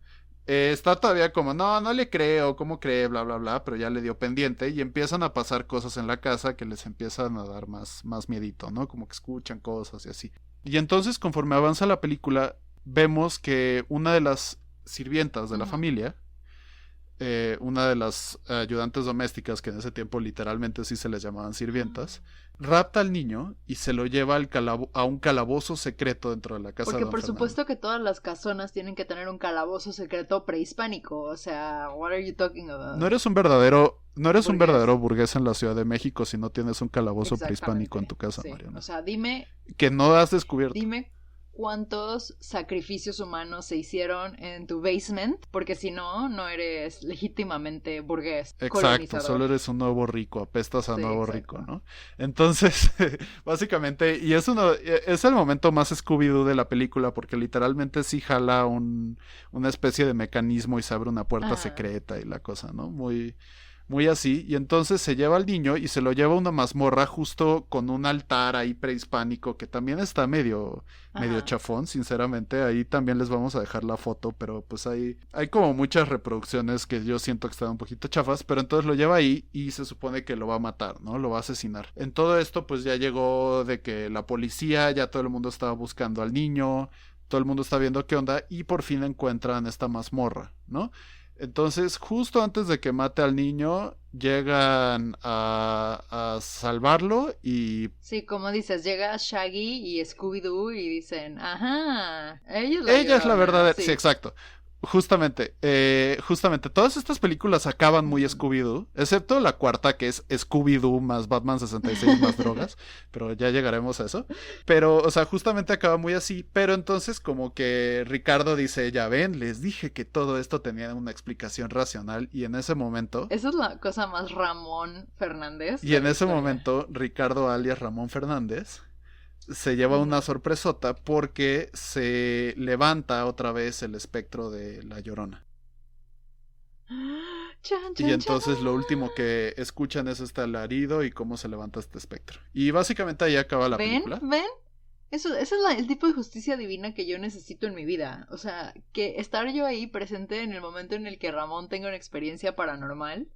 Está todavía como, no le creo, ¿cómo cree? Bla, bla, bla, pero ya le dio pendiente y empiezan a pasar cosas en la casa que les empiezan a dar más miedito, ¿no? Como que escuchan cosas y así. Y entonces, conforme avanza la película, vemos que una de las sirvientas de la familia, una de las ayudantes domésticas, que en ese tiempo literalmente sí se les llamaban sirvientas, rapta al niño y se lo lleva a un calabozo secreto dentro de la casa. Porque de Don por Fernando. supuesto que todas las casonas tienen que tener un calabozo secreto prehispánico. O sea, what are you talking about? No eres un verdadero burgués en la Ciudad de México si no tienes un calabozo prehispánico en tu casa, sí. Mariana. O sea, dime que no has descubierto. Dime cuántos sacrificios humanos se hicieron en tu basement, porque si no, no eres legítimamente burgués. Exacto, solo eres un nuevo rico, apestas a nuevo exacto. rico, ¿no? Entonces, básicamente, y es el momento más Scooby-Doo de la película, porque literalmente sí jala una especie de mecanismo y se abre una puerta secreta y la cosa, ¿no? Muy así, y entonces se lleva al niño y se lo lleva a una mazmorra justo con un altar ahí prehispánico que también está medio chafón, sinceramente. Ahí también les vamos a dejar la foto, pero pues hay como muchas reproducciones que yo siento que están un poquito chafas, pero entonces lo lleva ahí y se supone que lo va a matar, ¿no? Lo va a asesinar. En todo esto pues ya llegó de que la policía, ya todo el mundo estaba buscando al niño, todo el mundo está viendo qué onda y por fin encuentran esta mazmorra, ¿no? Entonces, justo antes de que mate al niño, llegan a salvarlo y... Sí, como dices, llega Shaggy y Scooby-Doo y dicen, ajá, ella es la verdadera... Sí, exacto. Justamente, todas estas películas acaban muy Scooby-Doo, excepto la cuarta que es Scooby-Doo más Batman 66 más drogas, pero ya llegaremos a eso. Pero, o sea, justamente acaba muy así, pero entonces como que Ricardo dice, ya ven, les dije que todo esto tenía una explicación racional y en ese momento... Esa es la cosa más Ramón Fernández. Y en ese momento, Ricardo alias Ramón Fernández se lleva una sorpresota porque se levanta otra vez el espectro de la Llorona. Y entonces lo último que escuchan es este alarido y cómo se levanta este espectro. Y básicamente ahí acaba la película. ¿Ven? Ese es el tipo de justicia divina que yo necesito en mi vida. O sea, que estar yo ahí presente en el momento en el que Ramón tenga una experiencia paranormal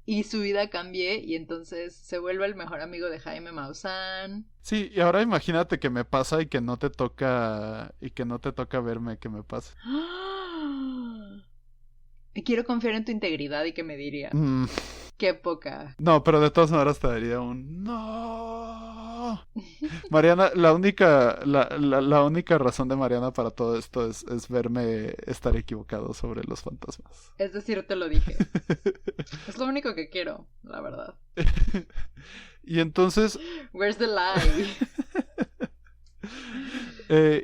y su vida cambie y entonces se vuelva el mejor amigo de Jaime Maussan. Sí, y ahora imagínate que me pasa y que no te toca verme que me pasa. Y quiero confiar en tu integridad y que me dirías. Qué poca. No, pero de todas maneras te daría un no. Mariana, la única razón de Mariana para todo esto es verme estar equivocado sobre los fantasmas. Es decir, te lo dije. Es lo único que quiero, la verdad. Y entonces... Where's the lie?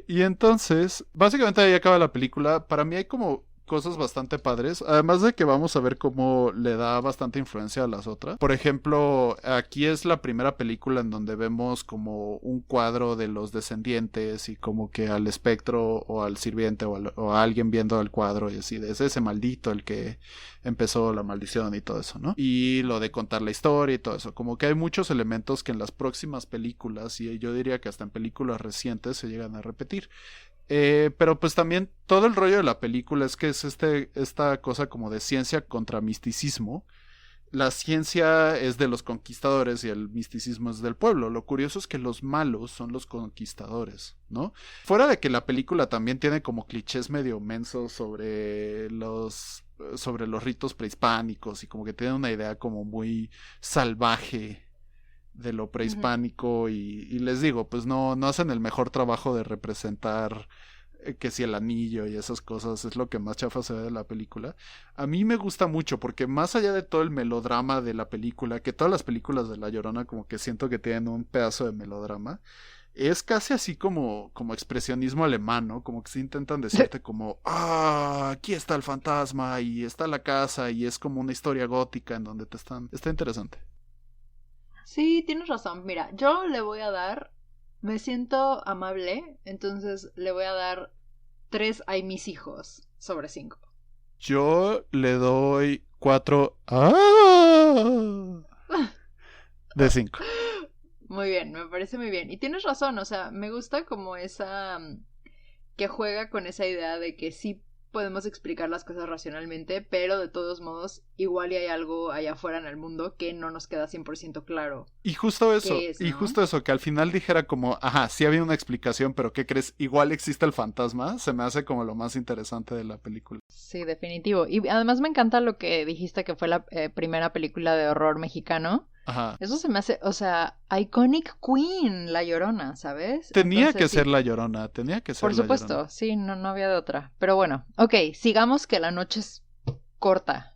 Y entonces, básicamente ahí acaba la película. Para mí hay como cosas bastante padres, además de que vamos a ver cómo le da bastante influencia a las otras. Por ejemplo, aquí es la primera película en donde vemos como un cuadro de los descendientes y como que al espectro o al sirviente o a alguien viendo el cuadro y así, es ese maldito el que empezó la maldición y todo eso, ¿no? Y lo de contar la historia y todo eso, como que hay muchos elementos que en las próximas películas, y yo diría que hasta en películas recientes, se llegan a repetir. Pero pues también todo el rollo de la película es que es esta cosa como de ciencia contra misticismo. La ciencia es de los conquistadores y el misticismo es del pueblo. Lo curioso es que los malos son los conquistadores, ¿no? Fuera de que la película también tiene como clichés medio mensos sobre los ritos prehispánicos y como que tiene una idea como muy salvaje de lo prehispánico y les digo, pues no hacen el mejor trabajo de representar que si el anillo y esas cosas es lo que más chafa se ve de la película. A mí me gusta mucho porque más allá de todo el melodrama de la película, que todas las películas de La Llorona como que siento que tienen un pedazo de melodrama, es casi así como expresionismo alemán, ¿no? Como que se intentan decirte como, aquí está el fantasma y está la casa y es como una historia gótica en donde está interesante. Sí, tienes razón. Mira, yo le voy a dar... Me siento amable, entonces le voy a dar 3 a mis hijos sobre 5. Yo le doy 4 de 5. Muy bien, me parece muy bien. Y tienes razón, o sea, me gusta como esa... que juega con esa idea de que sí podemos explicar las cosas racionalmente, pero de todos modos, igual y hay algo allá afuera en el mundo que no nos queda 100% claro. Y justo eso, es, ¿no? justo eso, que al final dijera como, sí había una explicación, pero ¿qué crees? Igual existe el fantasma, se me hace como lo más interesante de la película. Sí, definitivo. Y además me encanta lo que dijiste que fue la primera película de horror mexicano. Ajá. Eso se me hace, o sea, iconic queen, La Llorona, ¿sabes? Tenía que ser La Llorona, tenía que ser Por La supuesto, Llorona. sí, no había de otra. Pero bueno, ok, sigamos que la noche es corta.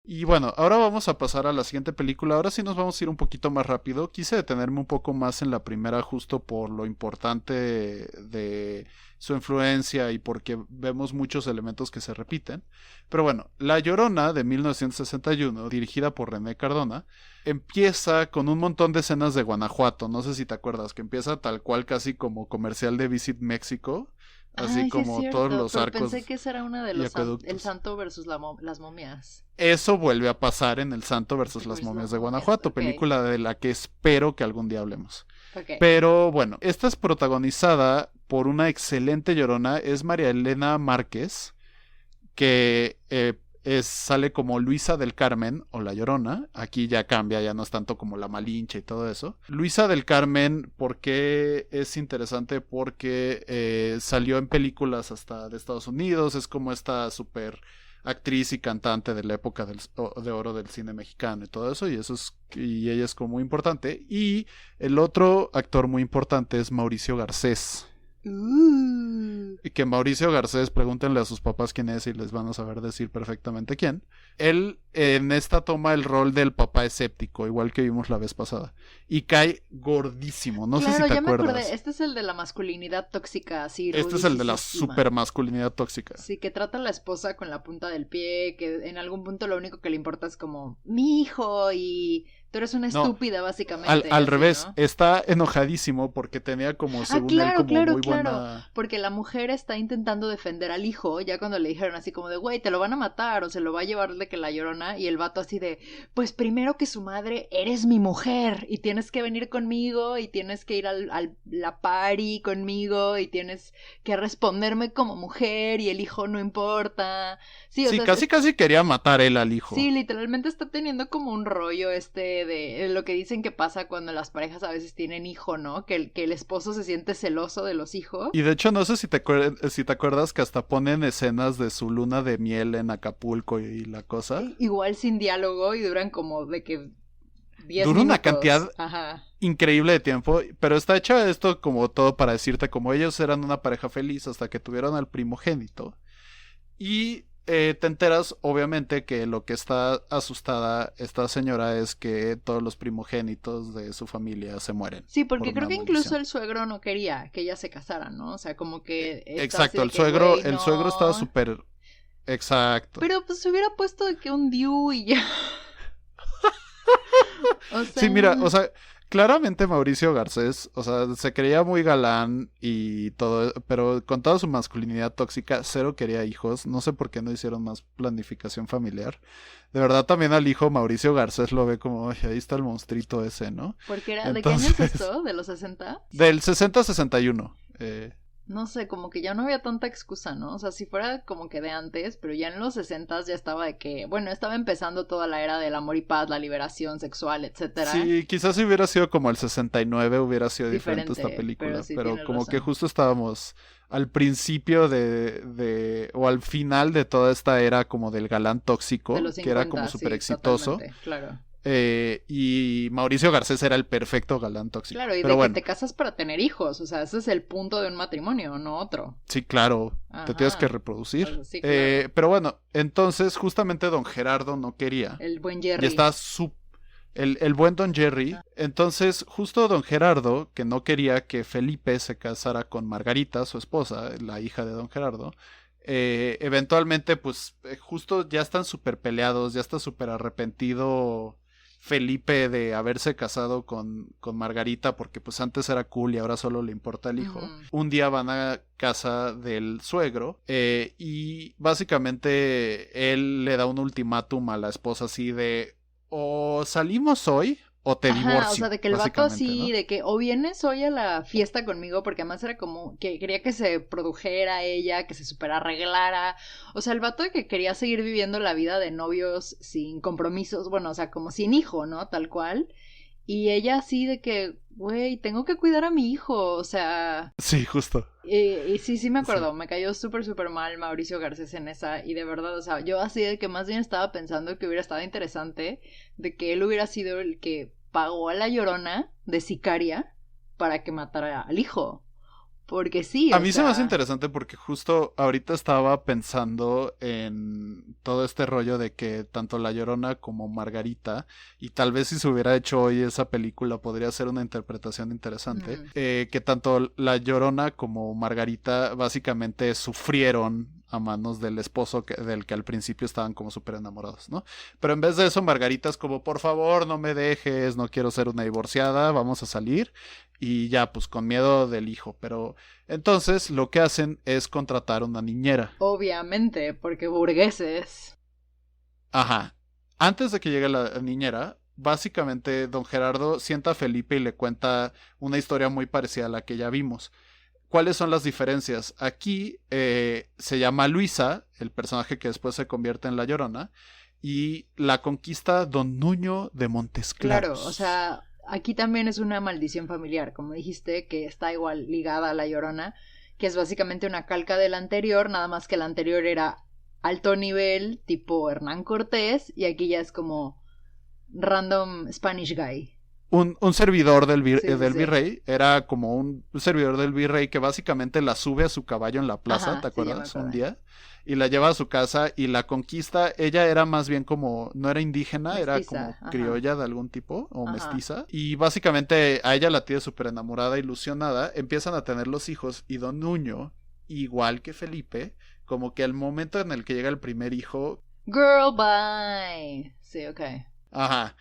Y bueno, ahora vamos a pasar a la siguiente película. Ahora sí nos vamos a ir un poquito más rápido. Quise detenerme un poco más en la primera justo por lo importante de su influencia y porque vemos muchos elementos que se repiten. Pero bueno, La Llorona de 1961, dirigida por René Cardona, empieza con un montón de escenas de Guanajuato. No sé si te acuerdas, que empieza tal cual casi como comercial de Visit México. Así sí, como todos los arcos. Pensé que esa era una de los el santo versus las momias. Eso vuelve a pasar en El Santo versus las momias de Guanajuato, película de la que espero que algún día hablemos. Okay. Pero bueno, esta es protagonizada por una excelente llorona, es María Elena Márquez, que sale como Luisa del Carmen o La Llorona. Aquí ya cambia, ya no es tanto como la Malinche y todo eso. Luisa del Carmen, ¿por qué es interesante? Porque salió en películas hasta de Estados Unidos, es como esta súper actriz y cantante de la época de oro del cine mexicano y todo eso, y ella es como muy importante. Y el otro actor muy importante es Mauricio Garcés. Y que Mauricio Garcés, pregúntenle a sus papás quién es y les van a saber decir perfectamente quién. Él en esta toma el rol del papá escéptico, igual que vimos la vez pasada. Y cae gordísimo, no sé si te acuerdas. Claro, ya me acordé, este es el de la masculinidad tóxica, sí. Este es el de la super masculinidad tóxica. Sí, que trata a la esposa con la punta del pie, que en algún punto lo único que le importa es como, mi hijo y Tú eres una No, estúpida, básicamente. al así, revés, ¿no? está enojadísimo porque tenía como, según él, Claro, como claro, muy claro. buena... Porque la mujer está intentando defender al hijo, ya cuando le dijeron así como de, güey, te lo van a matar o se lo va a llevar de que la Llorona, y el vato así de, pues primero que su madre, eres mi mujer y tienes que venir conmigo y tienes que ir la party conmigo y tienes que responderme como mujer y el hijo no importa. Sí, o Sí, sea, casi quería matar él al hijo. sí, literalmente está teniendo como un rollo de lo que dicen que pasa cuando las parejas a veces tienen hijo, ¿no? Que el esposo se siente celoso de los hijos. Y de hecho, no sé si te acuerdas que hasta ponen escenas de su luna de miel en Acapulco y la cosa. Igual sin diálogo y duran como de que 10 Dura una minutos. cantidad Ajá. increíble de tiempo, pero está hecho esto como todo para decirte como ellos eran una pareja feliz hasta que tuvieron al primogénito. Y te enteras, obviamente, que lo que está asustada esta señora es que todos los primogénitos de su familia se mueren. Sí, porque por creo una que incluso maldición. el suegro no quería que ella se casara, ¿no? O sea, como que está Exacto, así de que, güey, el suegro estaba no. súper... Exacto. Pero pues se hubiera puesto de que un Diu y ya. O sea, Sí, mira, o sea, claramente Mauricio Garcés, o sea, se creía muy galán y todo, pero con toda su masculinidad tóxica, cero quería hijos. No sé por qué no hicieron más planificación familiar. De verdad, también al hijo Mauricio Garcés lo ve como, "Ay, ahí está el monstruito ese, ¿no?" porque era, ¿de qué año Entonces, es esto? ¿De los 60? del 60 a 61. No sé, como que ya no había tanta excusa, ¿no? O sea, si fuera como que de antes, pero ya en los 60 ya estaba de que, bueno, estaba empezando toda la era del amor y paz, la liberación sexual, etcétera. Sí, quizás si hubiera sido como el 69 hubiera sido diferente esta Diferente, película, pero sí pero tienes como que razón. justo estábamos al principio o al final de toda esta era como del galán De tóxico, los que era 50, como sí, súper exitoso, totalmente, claro. y Mauricio Garcés era el perfecto galán tóxico. Claro, y Pero de que bueno, te casas para tener hijos, o sea, ese es el punto de un matrimonio, no otro. sí, claro, te tienes que Ajá, reproducir. sí, claro. Pero bueno, entonces justamente don Gerardo no quería. El buen Y Jerry. está el buen Don Jerry. Entonces, justo Don Gerardo, que no quería que Felipe se casara con Margarita, su esposa, la hija de Don Gerardo, eventualmente, pues, justo ya están súper peleados, ya está súper arrepentido Felipe de haberse casado con Margarita, porque pues antes era cool y ahora solo le importa el hijo. Un día van a casa del suegro y básicamente él le da un ultimátum a la esposa así de o salimos hoy o te Ajá, divorcio. o sea, de que el vato básicamente, así, ¿no? de que o vienes hoy a la fiesta conmigo, porque además era como que quería que se produjera ella, que se super arreglara. O sea, el vato de que quería seguir viviendo la vida de novios sin compromisos, bueno, o sea, como sin hijo, ¿no? Tal cual. Y ella así de que, güey, tengo que cuidar a mi hijo, o sea... Sí, justo. Y sí, sí me acuerdo, Sí. me cayó súper, súper mal Mauricio Garcés en esa, y de verdad, o sea, yo así de que más bien estaba pensando que hubiera estado interesante de que él hubiera sido el que pagó a la Llorona de sicaria para que matara al hijo, porque sí, A o mí se me hace sea, interesante porque justo ahorita estaba pensando en todo este rollo de que tanto La Llorona como Margarita, y tal vez si se hubiera hecho hoy esa película podría ser una interpretación interesante, que tanto La Llorona como Margarita básicamente sufrieron a manos del esposo del que al principio estaban como súper enamorados, ¿no? Pero en vez de eso, Margarita es como, por favor, no me dejes, no quiero ser una divorciada, vamos a salir. Y ya, pues con miedo del hijo. Pero entonces lo que hacen es contratar una niñera. obviamente, porque burgueses. Ajá. Antes de que llegue la niñera, básicamente don Gerardo sienta a Felipe y le cuenta una historia muy parecida a la que ya vimos. ¿Cuáles son las diferencias? Aquí se llama Luisa, el personaje que después se convierte en La Llorona, y la conquista don Nuño de Montesclaros. Claro, o sea, aquí también es una maldición familiar, como dijiste, que está igual ligada a la Llorona, que es básicamente una calca de la anterior, nada más que la anterior era alto nivel, tipo Hernán Cortés, y aquí ya es como random Spanish guy. Un servidor Sí, sí, del sí. virrey era como un servidor del virrey que básicamente la sube a su caballo en la plaza, Ajá, ¿te sí, ya me acuerdas? Un acordé. día. Y la lleva a su casa y la conquista. Ella era más bien como, no era indígena, era Mestiza, como ajá. criolla de algún tipo o Ajá. mestiza. Y básicamente a ella la tiene súper enamorada, ilusionada. Empiezan a tener los hijos y don Nuño, igual que Felipe, como que al momento en el que llega el primer hijo, Girl, bye. Sí, ok. ajá.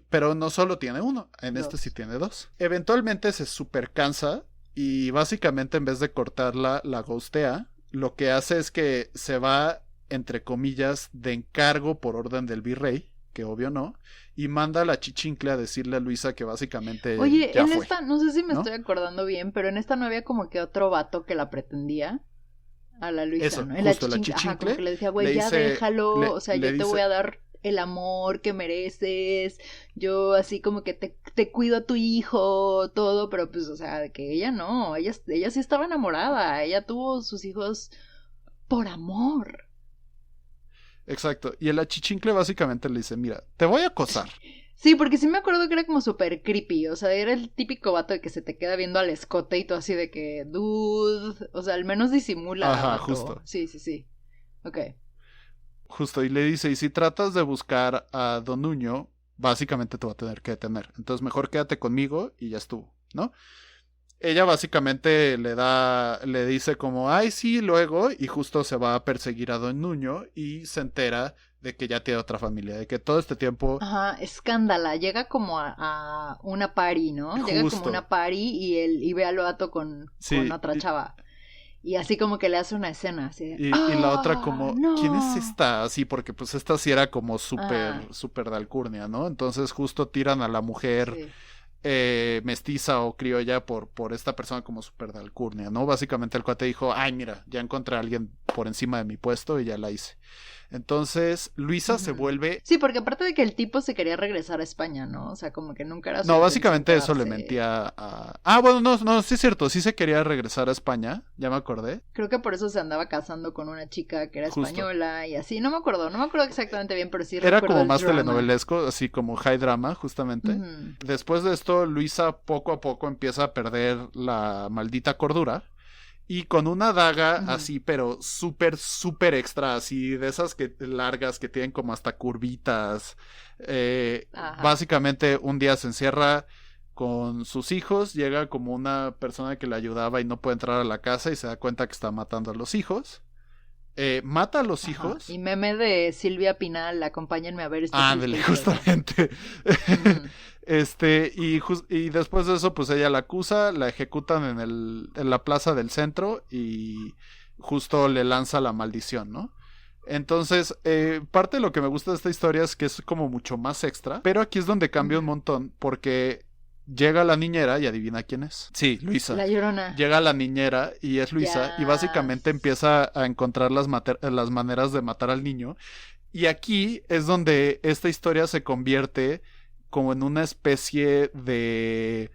Pero no solo tiene uno, en este sí tiene dos. Eventualmente se super cansa y básicamente en vez de cortarla, la ghostea. Lo que hace es que se va, entre comillas, de encargo por orden del virrey, que obvio no, y manda a la Chichincle a decirle a Luisa que básicamente Oye, ya en fue, esta, no sé si me ¿no? estoy acordando bien, pero en esta no había como que otro vato que la pretendía a la Luisa, Eso, ¿no? justo, la Ajá, Chichincle como que le decía, güey, le ya dice, déjalo, o sea, le yo te dice, voy a dar el amor que mereces, yo así como que te cuido a tu hijo, todo, pero pues, o sea, que ella no, ella sí estaba enamorada, ella tuvo sus hijos por amor. exacto, y la Chichincle básicamente le dice, mira, te voy a acosar. Sí, porque sí me acuerdo que era como súper creepy, o sea, era el típico vato de que se te queda viendo al escote y tú así de que, dude, o sea, al menos disimula, Ajá, vato. justo. Sí. Ok. Justo, y le dice, y si tratas de buscar a Don Nuño, básicamente te va a tener que detener. Entonces mejor quédate conmigo y ya estuvo, ¿no? Ella básicamente le dice como, ay, sí, luego, y justo se va a perseguir a Don Nuño y se entera de que ya tiene otra familia, de que todo este tiempo... Ajá, escándala, llega como a una party, ¿no? Llega como a Justo, una party y ve al vato con sí, otra chava. Y así como que le hace una escena, así de, y la otra como, ¿quién es no! esta? Así, porque pues esta sí era como Ah, súper de alcurnia, ¿no? Entonces justo tiran a la mujer sí. mestiza o criolla por esta persona como súper de alcurnia, ¿no? Básicamente el cuate dijo, ay, mira, ya encontré a alguien por encima de mi puesto y ya la hice. Entonces, Luisa se vuelve... Sí, porque aparte de que el tipo se quería regresar a España, ¿no? O sea, como que nunca era su No, intención básicamente eso le quedarse. mentía a... Ah, bueno, no, sí es cierto, sí se quería regresar a España, ya me acordé. Creo que por eso se andaba casando con una chica que era Justo. española y así. No me acuerdo exactamente bien, pero sí Era recuerdo como el más drama. telenovelesco, así como high drama, justamente. Ujú. Después de esto, Luisa poco a poco empieza a perder la maldita cordura. Y con una daga así, pero súper extra, así, de esas que largas que tienen como hasta curvitas. Básicamente un día se encierra con sus hijos, llega como una persona que le ayudaba y no puede entrar a la casa y se da cuenta que está matando a los hijos. Mata a los hijos. Y meme de Silvia Pinal, acompáñenme a ver este Ándale, justamente. Y después de eso, pues ella la acusa, la ejecutan en la plaza del centro y justo le lanza la maldición, ¿no? Entonces, parte de lo que me gusta de esta historia es que es como mucho más extra, pero aquí es donde cambia un montón porque llega la niñera y adivina quién es. Sí, Luisa. La Llorona. Llega la niñera y es Luisa y básicamente empieza a encontrar las maneras de matar al niño. Y aquí es donde esta historia se convierte como en una especie de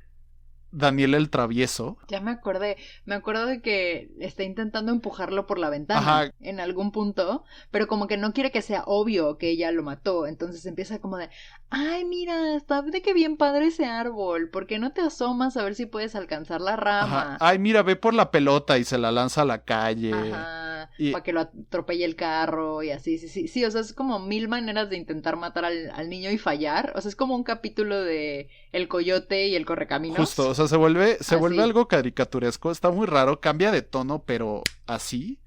Daniel el Travieso. Ya me acordé. Me acuerdo de que está intentando empujarlo por la ventana en algún punto, pero como que no quiere que sea obvio que ella lo mató. Entonces empieza como de, ay, mira, está de que bien padre ese árbol. ¿Por qué no te asomas a ver si puedes alcanzar la rama? Ay, mira, ve por la pelota y se la lanza a la calle. Para que lo atropelle el carro y así, sí, o sea, es como 1000 maneras de intentar matar al niño y fallar, o sea, es como un capítulo de El Coyote y el Correcaminos. Justo, o sea, se vuelve algo caricaturesco, está muy raro, cambia de tono, pero así.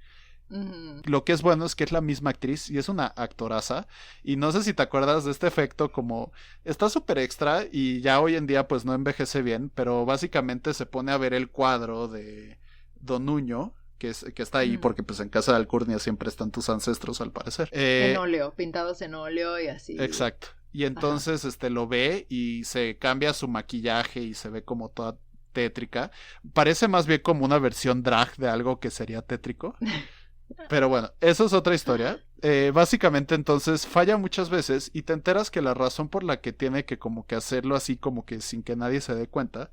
Lo que es bueno es que es la misma actriz y es una actoraza. Y no sé si te acuerdas de este efecto como... Está súper extra y ya hoy en día pues no envejece bien, pero básicamente se pone a ver el cuadro de Don Nuño, que está ahí porque pues en casa de Alcurnia siempre están tus ancestros al parecer. En óleo, pintados en óleo y así. Exacto. Y entonces lo ve y se cambia su maquillaje y se ve como toda tétrica. Parece más bien como una versión drag de algo que sería tétrico. Pero bueno, eso es otra historia. Básicamente entonces falla muchas veces y te enteras que la razón por la que tiene que como que hacerlo así como que sin que nadie se dé cuenta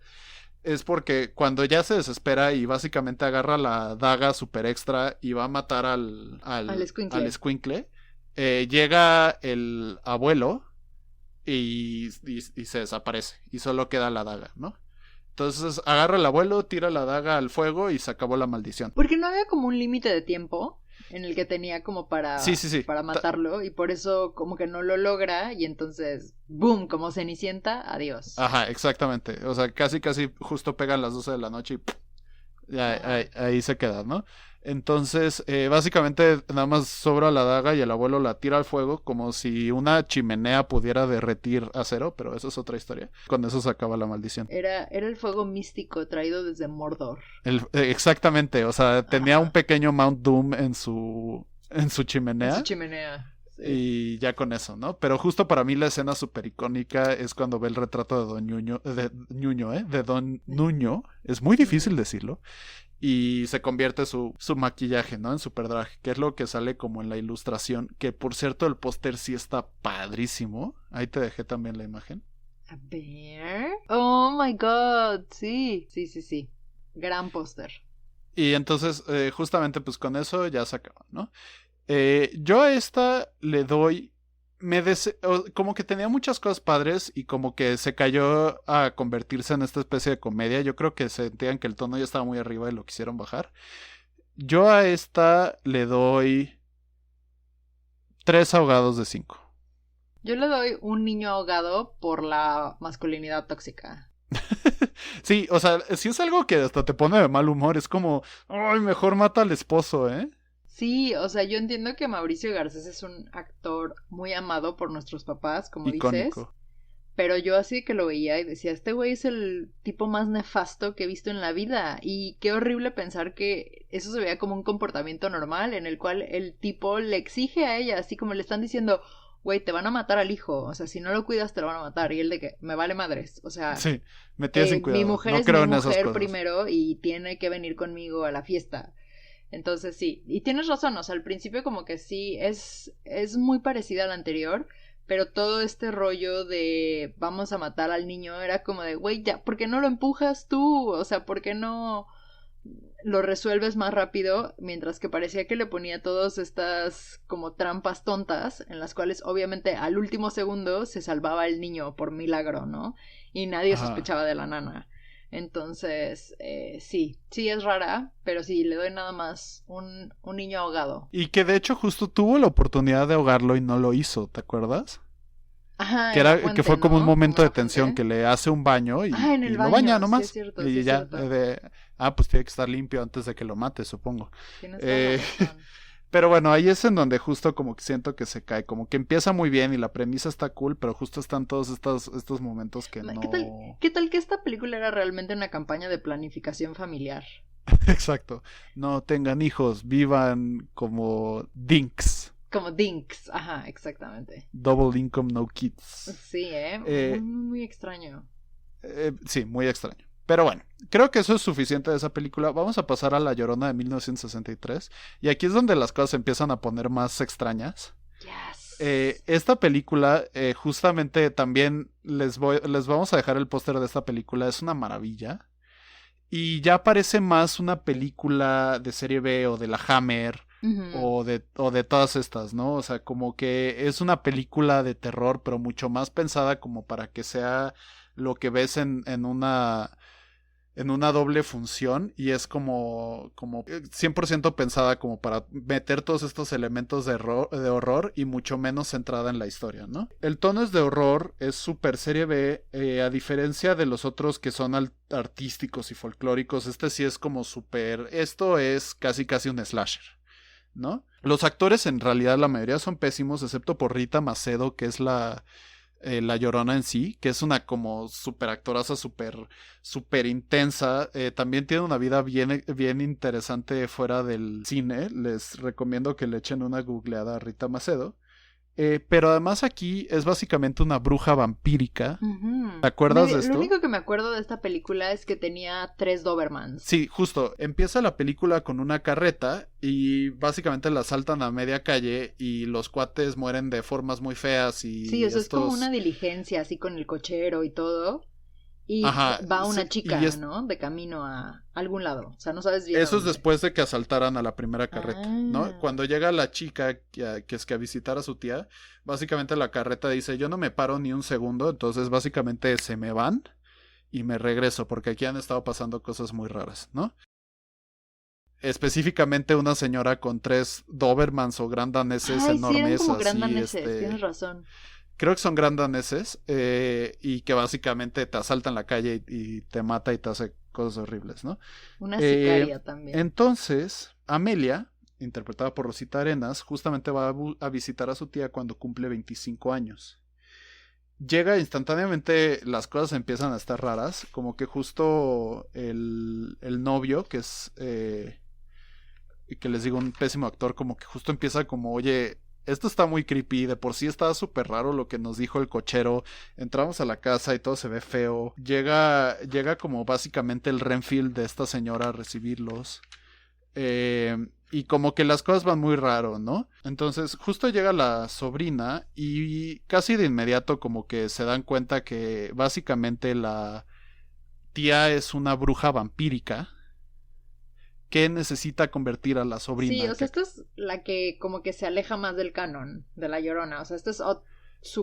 es porque cuando ya se desespera y básicamente agarra la daga super extra y va a matar al escuincle, llega el abuelo y se desaparece y solo queda la daga, ¿no? Entonces agarra el abuelo, tira la daga al fuego y se acabó la maldición. Porque no había como un límite de tiempo en el que tenía como para matarlo y por eso como que no lo logra y entonces, boom, como Cenicienta, adiós. Ajá, exactamente. O sea, casi justo pegan las 12 de la noche y Ahí se queda, ¿no? Entonces, básicamente nada más sobra la daga y el abuelo la tira al fuego como si una chimenea pudiera derretir acero, pero eso es otra historia. Con eso se acaba la maldición. Era el fuego místico traído desde Mordor. Exactamente, o sea, tenía Ajá. un pequeño Mount Doom en su chimenea. En su chimenea. Sí. Y ya con eso, ¿no? Pero justo para mí la escena súper icónica es cuando ve el retrato de Don Nuño, de Don Nuño, es muy difícil decirlo, y se convierte su maquillaje, ¿no? En superdrag, que es lo que sale como en la ilustración, que por cierto el póster sí está padrísimo, ahí te dejé también la imagen. A ver. Oh my god, sí. Sí. Gran póster. Y entonces, justamente pues con eso ya se acaba, ¿no? Yo a esta le doy. Como que tenía muchas cosas padres y como que se cayó a convertirse en esta especie de comedia. Yo creo que sentían que el tono ya estaba muy arriba y lo quisieron bajar. Yo a esta le doy 3 ahogados de 5. Yo le doy un niño ahogado por la masculinidad tóxica. Sí, o sea, si es algo que hasta te pone de mal humor, es como, ay, mejor mata al esposo, ¿eh? Sí, o sea, yo entiendo que Mauricio Garcés es un actor muy amado por nuestros papás, como dices, Icónico. pero yo así que lo veía y decía, este güey es el tipo más nefasto que he visto en la vida, y qué horrible pensar que eso se veía como un comportamiento normal en el cual el tipo le exige a ella, así como le están diciendo, güey, te van a matar al hijo, o sea, si no lo cuidas te lo van a matar, y él de que, me vale madres, o sea, Sí, me tienes sin mi cuidado. mujer No es mi creo en esas mujer cosas. primero y tiene que venir conmigo a la fiesta. Entonces sí, y tienes razón, o sea, al principio como que sí, es muy parecida a la anterior, pero todo este rollo de vamos a matar al niño era como de, güey, ya, ¿por qué no lo empujas tú? O sea, ¿por qué no lo resuelves más rápido? Mientras que parecía que le ponía todas estas como trampas tontas, en las cuales obviamente al último segundo se salvaba el niño por milagro, ¿no? Y nadie Ajá. sospechaba de la nana. Entonces, sí es rara, pero sí, le doy nada más un niño ahogado. Y que de hecho justo tuvo la oportunidad de ahogarlo y no lo hizo, ¿te acuerdas? Ajá, Que en la que fuente, fue como un ¿no? Como momento en de la tensión, fuente. que le hace un baño Ah, en el y lo baña baño, sí es nomás. cierto, sí Y es ya, cierto. pues tiene que estar limpio antes de que lo mate, supongo. Tienes toda la Eh, razón. pero bueno, ahí es en donde justo como que siento que se cae, como que empieza muy bien y la premisa está cool, pero justo están todos estos momentos que ¿Qué tal, no... qué tal que esta película era realmente una campaña de planificación familiar? Exacto, no tengan hijos, vivan como dinks. Como Dinks, ajá, exactamente. Double income, no kids. Sí, muy, Eh, muy extraño. sí, muy extraño. Pero bueno, creo que eso es suficiente de esa película. Vamos a pasar a La Llorona de 1963. Y aquí es donde las cosas se empiezan a poner más extrañas. Yes. Esta película, justamente también les vamos a dejar el póster de esta película. Es una maravilla. Y ya parece más una película de serie B o de la Hammer. Ujú. O de todas estas, ¿no? O sea, como que es una película de terror, pero mucho más pensada como para que sea lo que ves en una doble función y es como 100% pensada como para meter todos estos elementos de horror y mucho menos centrada en la historia, ¿no? El tono es de horror, es súper serie B, a diferencia de los otros que son artísticos y folclóricos, este sí es como súper, esto es casi un slasher, ¿no? Los actores en realidad la mayoría son pésimos, excepto por Rita Macedo, que es la Llorona en sí, que es una como super actoraza, super intensa. También tiene una vida bien interesante fuera del cine. Les recomiendo que le echen una googleada a Rita Macedo. Pero además aquí es básicamente una bruja vampírica. Ujú. ¿Te acuerdas de Lo esto? único que me acuerdo de esta película es que tenía 3 Dobermans. Sí, justo. Empieza la película con una carreta y básicamente la saltan a media calle y los cuates mueren de formas muy feas Sí, y eso es como una estos... diligencia, así con el cochero y todo. Y Ajá, va sí, una y chica, ¿no? De camino a algún lado. O sea, no sabes bien a eso es dónde. después de que asaltaran a la primera carreta, ¿no? Ah. Cuando llega la chica que es que a visitar a su tía, básicamente la carreta dice, yo no me paro ni un segundo, entonces básicamente se me van y me regreso, porque aquí han estado pasando cosas muy raras, ¿no? Específicamente una señora con 3 Dobermans o Grand Daneses Ay, sí, eran enormes, como gran así, daneses, tienes razón. creo que son Grand Daneses, y que básicamente te asalta en la calle y te mata y te hace cosas horribles, ¿no? Una sicaria también. Entonces, Amelia, interpretada por Rosita Arenas, justamente va a visitar a su tía cuando cumple 25 años. Llega instantáneamente, las cosas empiezan a estar raras, como que justo el novio, que es, que les digo, un pésimo actor, como que justo empieza como, oye, esto está muy creepy, de por sí estaba súper raro lo que nos dijo el cochero, entramos a la casa y todo se ve feo, llega como básicamente el Renfield de esta señora a recibirlos. Y como que las cosas van muy raro, ¿no? Entonces justo llega la sobrina y casi de inmediato como que se dan cuenta que básicamente la tía es una bruja vampírica que necesita convertir a la sobrina. Sí, o sea, esta es la que como que se aleja más del canon de La Llorona. O sea, esta es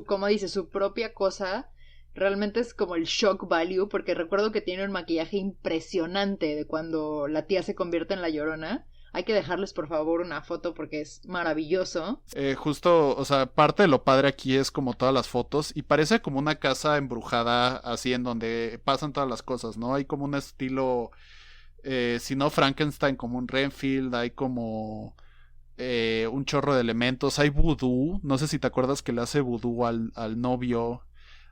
como dice, su propia cosa. Realmente es como el shock value, porque recuerdo que tiene un maquillaje impresionante de cuando la tía se convierte en La Llorona. Hay que dejarles por favor una foto porque es maravilloso. Justo, o sea, parte de lo padre aquí es como todas las fotos y parece como una casa embrujada así en donde pasan todas las cosas, ¿no? Hay como un estilo, si no Frankenstein, como un Renfield, hay como un chorro de elementos, hay vudú, no sé si te acuerdas que le hace vudú al novio.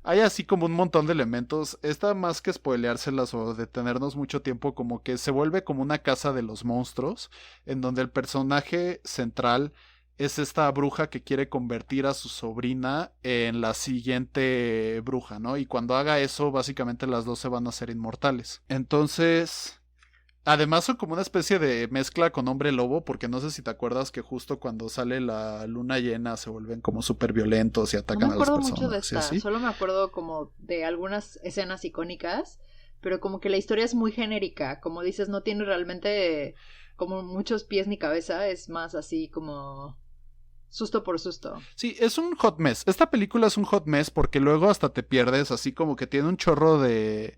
Hay así como un montón de elementos. Esta más que spoileárselas o detenernos mucho tiempo, como que se vuelve como una casa de los monstruos, en donde el personaje central es esta bruja que quiere convertir a su sobrina en la siguiente bruja, ¿no? Y cuando haga eso, básicamente las dos se van a hacer inmortales. Entonces, además son como una especie de mezcla con hombre lobo, porque no sé si te acuerdas que justo cuando sale la luna llena se vuelven como súper violentos y atacan a las personas. No me acuerdo mucho de esta, ¿sí? Solo me acuerdo como de algunas escenas icónicas, pero como que la historia es muy genérica, como dices, no tiene realmente como muchos pies ni cabeza, es más así como susto por susto. Sí, es un hot mess. Esta película es un hot mess porque luego hasta te pierdes, así como que tiene un chorro de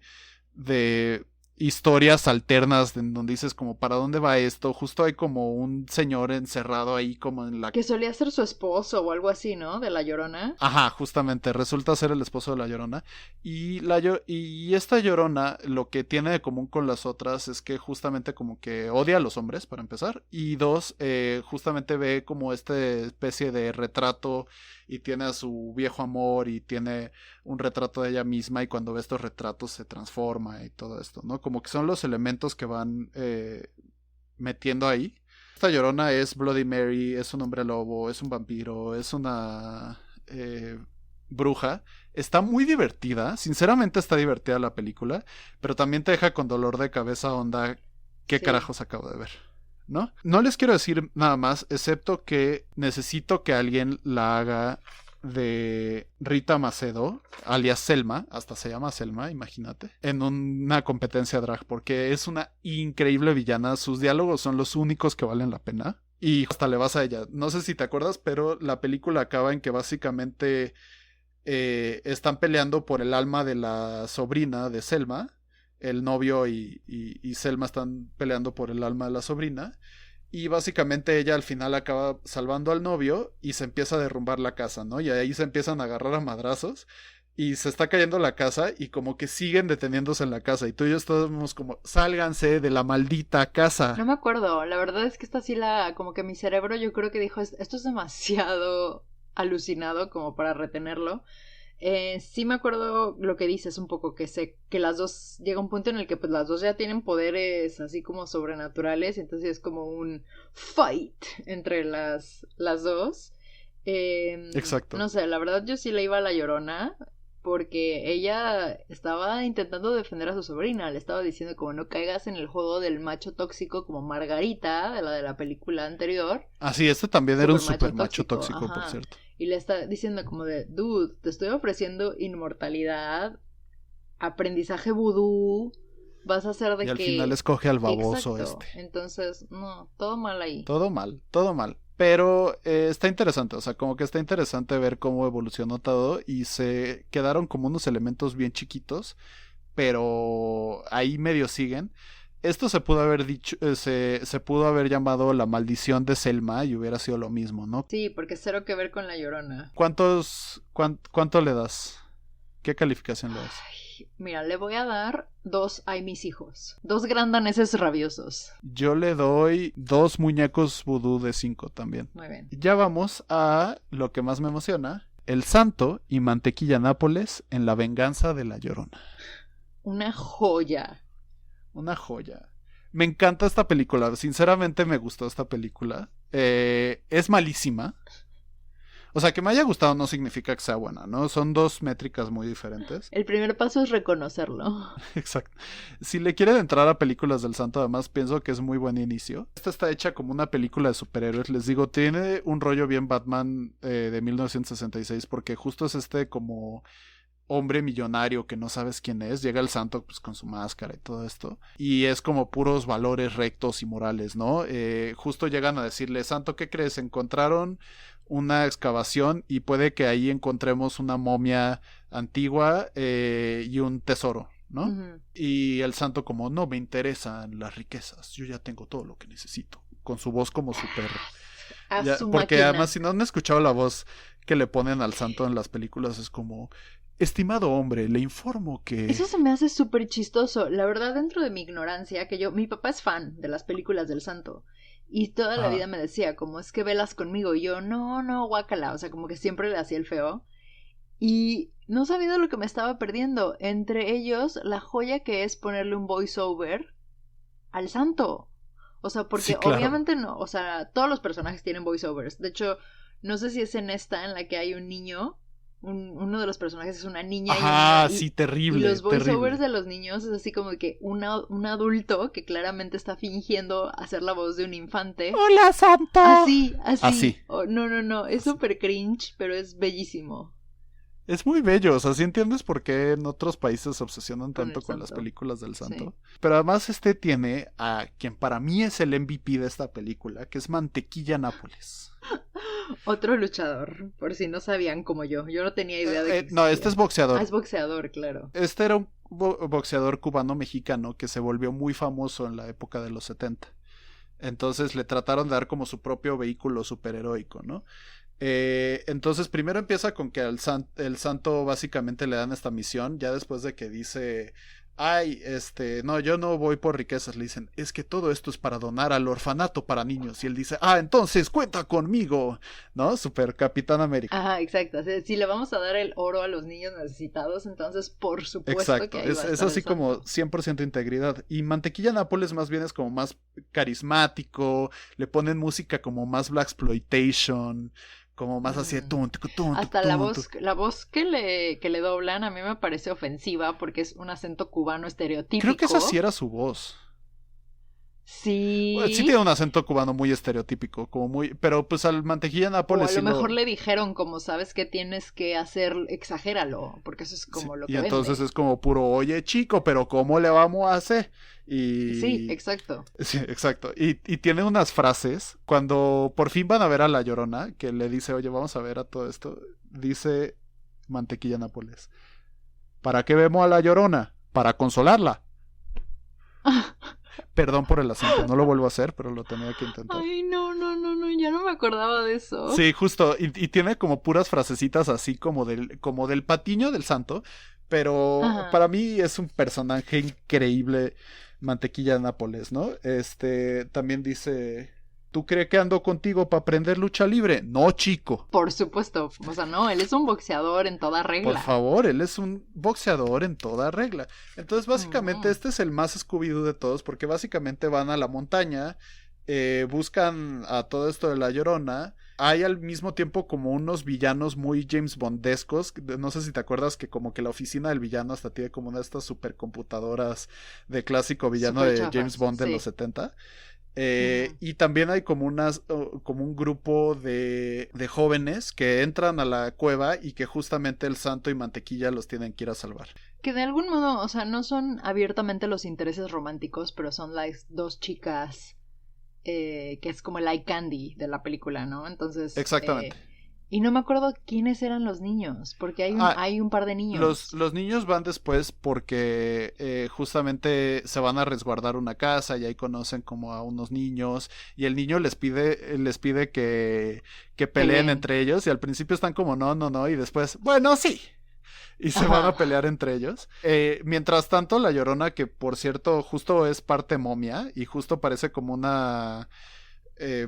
historias alternas en donde dices como ¿para dónde va esto? Justo hay como un señor encerrado ahí como en la... Que solía ser su esposo o algo así, ¿no? De La Llorona. Ajá, justamente, resulta ser el esposo de La Llorona. Y esta Llorona lo que tiene de común con las otras es que justamente como que odia a los hombres, para empezar. Y dos, justamente ve como esta especie de retrato y tiene a su viejo amor y tiene un retrato de ella misma y cuando ve estos retratos se transforma y todo esto, ¿no? Como que son los elementos que van metiendo ahí. Esta Llorona es Bloody Mary, es un hombre lobo, es un vampiro, es una bruja. Está muy divertida, sinceramente está divertida la película, pero también te deja con dolor de cabeza onda, ¿qué carajos acabo de ver? ¿No? No les quiero decir nada más, excepto que necesito que alguien la haga de Rita Macedo, alias Selma, hasta se llama Selma, imagínate, en una competencia drag, porque es una increíble villana, sus diálogos son los únicos que valen la pena, y hasta le vas a ella. No sé si te acuerdas, pero la película acaba en que básicamente están peleando por el alma de la sobrina de Selma, el novio y Selma están peleando por el alma de la sobrina. Y básicamente ella al final acaba salvando al novio y se empieza a derrumbar la casa, ¿no? Y ahí se empiezan a agarrar a madrazos y se está cayendo la casa y como que siguen deteniéndose en la casa. Y tú y yo estamos como, sálganse de la maldita casa. No me acuerdo, la verdad es que esta sí como que mi cerebro yo creo que dijo, esto es demasiado alucinado como para retenerlo. Sí me acuerdo lo que dices un poco, que las dos, llega un punto en el que pues las dos ya tienen poderes así como sobrenaturales, entonces es como un fight entre las dos. Exacto. No sé, la verdad yo sí le iba a La Llorona, porque ella estaba intentando defender a su sobrina, le estaba diciendo como no caigas en el juego del macho tóxico como Margarita, de la película anterior. Ah, sí, este también era un super macho tóxico, por cierto. Y le está diciendo como de, dude, te estoy ofreciendo inmortalidad, aprendizaje vudú, vas a hacer de y que... al final escoge al baboso. Exacto. Entonces, no, todo mal ahí. Todo mal. Pero está interesante, o sea, como que está interesante ver cómo evolucionó todo y se quedaron como unos elementos bien chiquitos, pero ahí medio siguen. Esto se pudo haber dicho, se pudo haber llamado La Maldición de Selma y hubiera sido lo mismo, ¿no? Sí, porque cero que ver con La Llorona. ¿Cuánto le das? ¿Qué calificación le das? Ay, mira, le voy a dar 2 Ay mis hijos. 2 grandaneses rabiosos. Yo le doy 2 muñecos vudú de 5 también. Muy bien. Ya vamos a lo que más me emociona. El Santo y Mantequilla Nápoles en La venganza de la Llorona. Una joya. Una joya. Me encanta esta película. Sinceramente me gustó esta película. Es malísima. O sea, que me haya gustado no significa que sea buena, ¿no? Son 2 métricas muy diferentes. El primer paso es reconocerlo. Exacto. Si le quieren entrar a películas del Santo, además pienso que es muy buen inicio. Esta está hecha como una película de superhéroes. Les digo, tiene un rollo bien Batman de 1966 porque justo es como hombre millonario que no sabes quién es. Llega el Santo pues con su máscara y todo esto. Y es como puros valores rectos y morales, ¿no? Justo llegan a decirle, Santo, ¿qué crees? Encontraron una excavación y puede que ahí encontremos una momia antigua y un tesoro, ¿no? Ujú. Y el Santo como, no me interesan las riquezas, yo ya tengo todo lo que necesito. Con su voz como súper... Su porque máquina. además si no han escuchado la voz que le ponen al Santo en las películas es como... Estimado hombre, le informo que... Eso se me hace súper chistoso. La verdad, dentro de mi ignorancia, mi papá es fan de las películas del Santo. Y toda la vida me decía, como es que velas conmigo. Y yo, no, guácala. O sea, como que siempre le hacía el feo. Y no sabía lo que me estaba perdiendo. Entre ellos, la joya que es ponerle un voiceover al Santo. O sea, porque Sí, claro. obviamente no. O sea, todos los personajes tienen voiceovers. De hecho, no sé si es en esta en la que hay un niño. Uno de los personajes es una niña. Ajá, sí, terrible. Y los voiceovers terrible. de los niños es así como que un adulto que claramente está fingiendo hacer la voz de un infante. ¡Hola, Santo! Así. Así. Oh, no, es súper cringe, pero es bellísimo. Es muy bello, o sea, sí entiendes por qué en otros países se obsesionan Con tanto el con las Santo. películas del Santo. Sí. Pero además tiene a quien para mí es el MVP de esta película, que es Mantequilla Nápoles. Otro luchador, por si no sabían como yo. Yo no tenía idea de que No, existía. este es boxeador. Es boxeador, claro. Este era un boxeador cubano-mexicano que se volvió muy famoso en la época de los 70. Entonces le trataron de dar como su propio vehículo superheroico, ¿no? Entonces primero empieza con que el Santo básicamente le dan esta misión, ya después de que dice, ay, no, yo no voy por riquezas, le dicen, es que todo esto es para donar al orfanato para niños, y él dice, entonces cuenta conmigo, ¿no? Super Capitán América. Ajá, exacto. O sea, si le vamos a dar el oro a los niños necesitados, entonces por supuesto Exacto, que ahí va a es estar así el como Santo. 100% integridad. Y Mantequilla Nápoles más bien es como más carismático, le ponen música como más blaxploitation, como más así de Hasta la voz que le doblan a mí me parece ofensiva porque es un acento cubano estereotípico. Creo que esa sí era su voz. Sí. Bueno, sí tiene un acento cubano muy estereotípico, como muy, pero pues al Mantequilla O Nápoles a sí lo mejor le dijeron, como sabes que tienes que hacer, exagéralo, porque eso es como sí, lo que y entonces vende. es como puro, oye chico, pero ¿cómo le vamos a hacer? Y Sí, exacto. sí, exacto. Y tiene unas frases cuando por fin van a ver a la Llorona, que le dice, oye, vamos a ver a todo esto. Dice Mantequilla Nápoles, ¿para qué vemos a la Llorona? Para consolarla. Perdón por el acento, no lo vuelvo a hacer, pero lo tenía que intentar. Ay, no, ya no me acordaba de eso. Sí, justo, y tiene como puras frasecitas así como del patiño del Santo, pero Ajá. para mí es un personaje increíble, Mantequilla Nápoles, ¿no? También dice, ¿tú crees que ando contigo para aprender lucha libre? No, chico. Por supuesto, o sea, no, él es un boxeador en toda regla. Por favor, él es un boxeador en toda regla. Entonces, básicamente, este es el más Scooby-Doo de todos, porque básicamente van a la montaña, buscan a todo esto de la Llorona. Hay al mismo tiempo como unos villanos muy James Bondescos. No sé si te acuerdas que como que la oficina del villano hasta tiene como una de estas supercomputadoras de clásico villano Súper de chafas, James Bond de sí. los 70. Y también hay como como un grupo de jóvenes que entran a la cueva y que justamente el Santo y Mantequilla los tienen que ir a salvar. Que de algún modo, o sea, no son abiertamente los intereses románticos, pero son las 2 chicas que es como el eye candy de la película, ¿no? Entonces... Exactamente. Y no me acuerdo quiénes eran los niños, porque hay un par de niños. Los niños van después porque justamente se van a resguardar una casa y ahí conocen como a unos niños y el niño les pide que peleen entre ellos y al principio están como no y después, bueno, sí. y se van a pelear entre ellos. Mientras tanto, la Llorona, que por cierto justo es parte momia y justo parece como una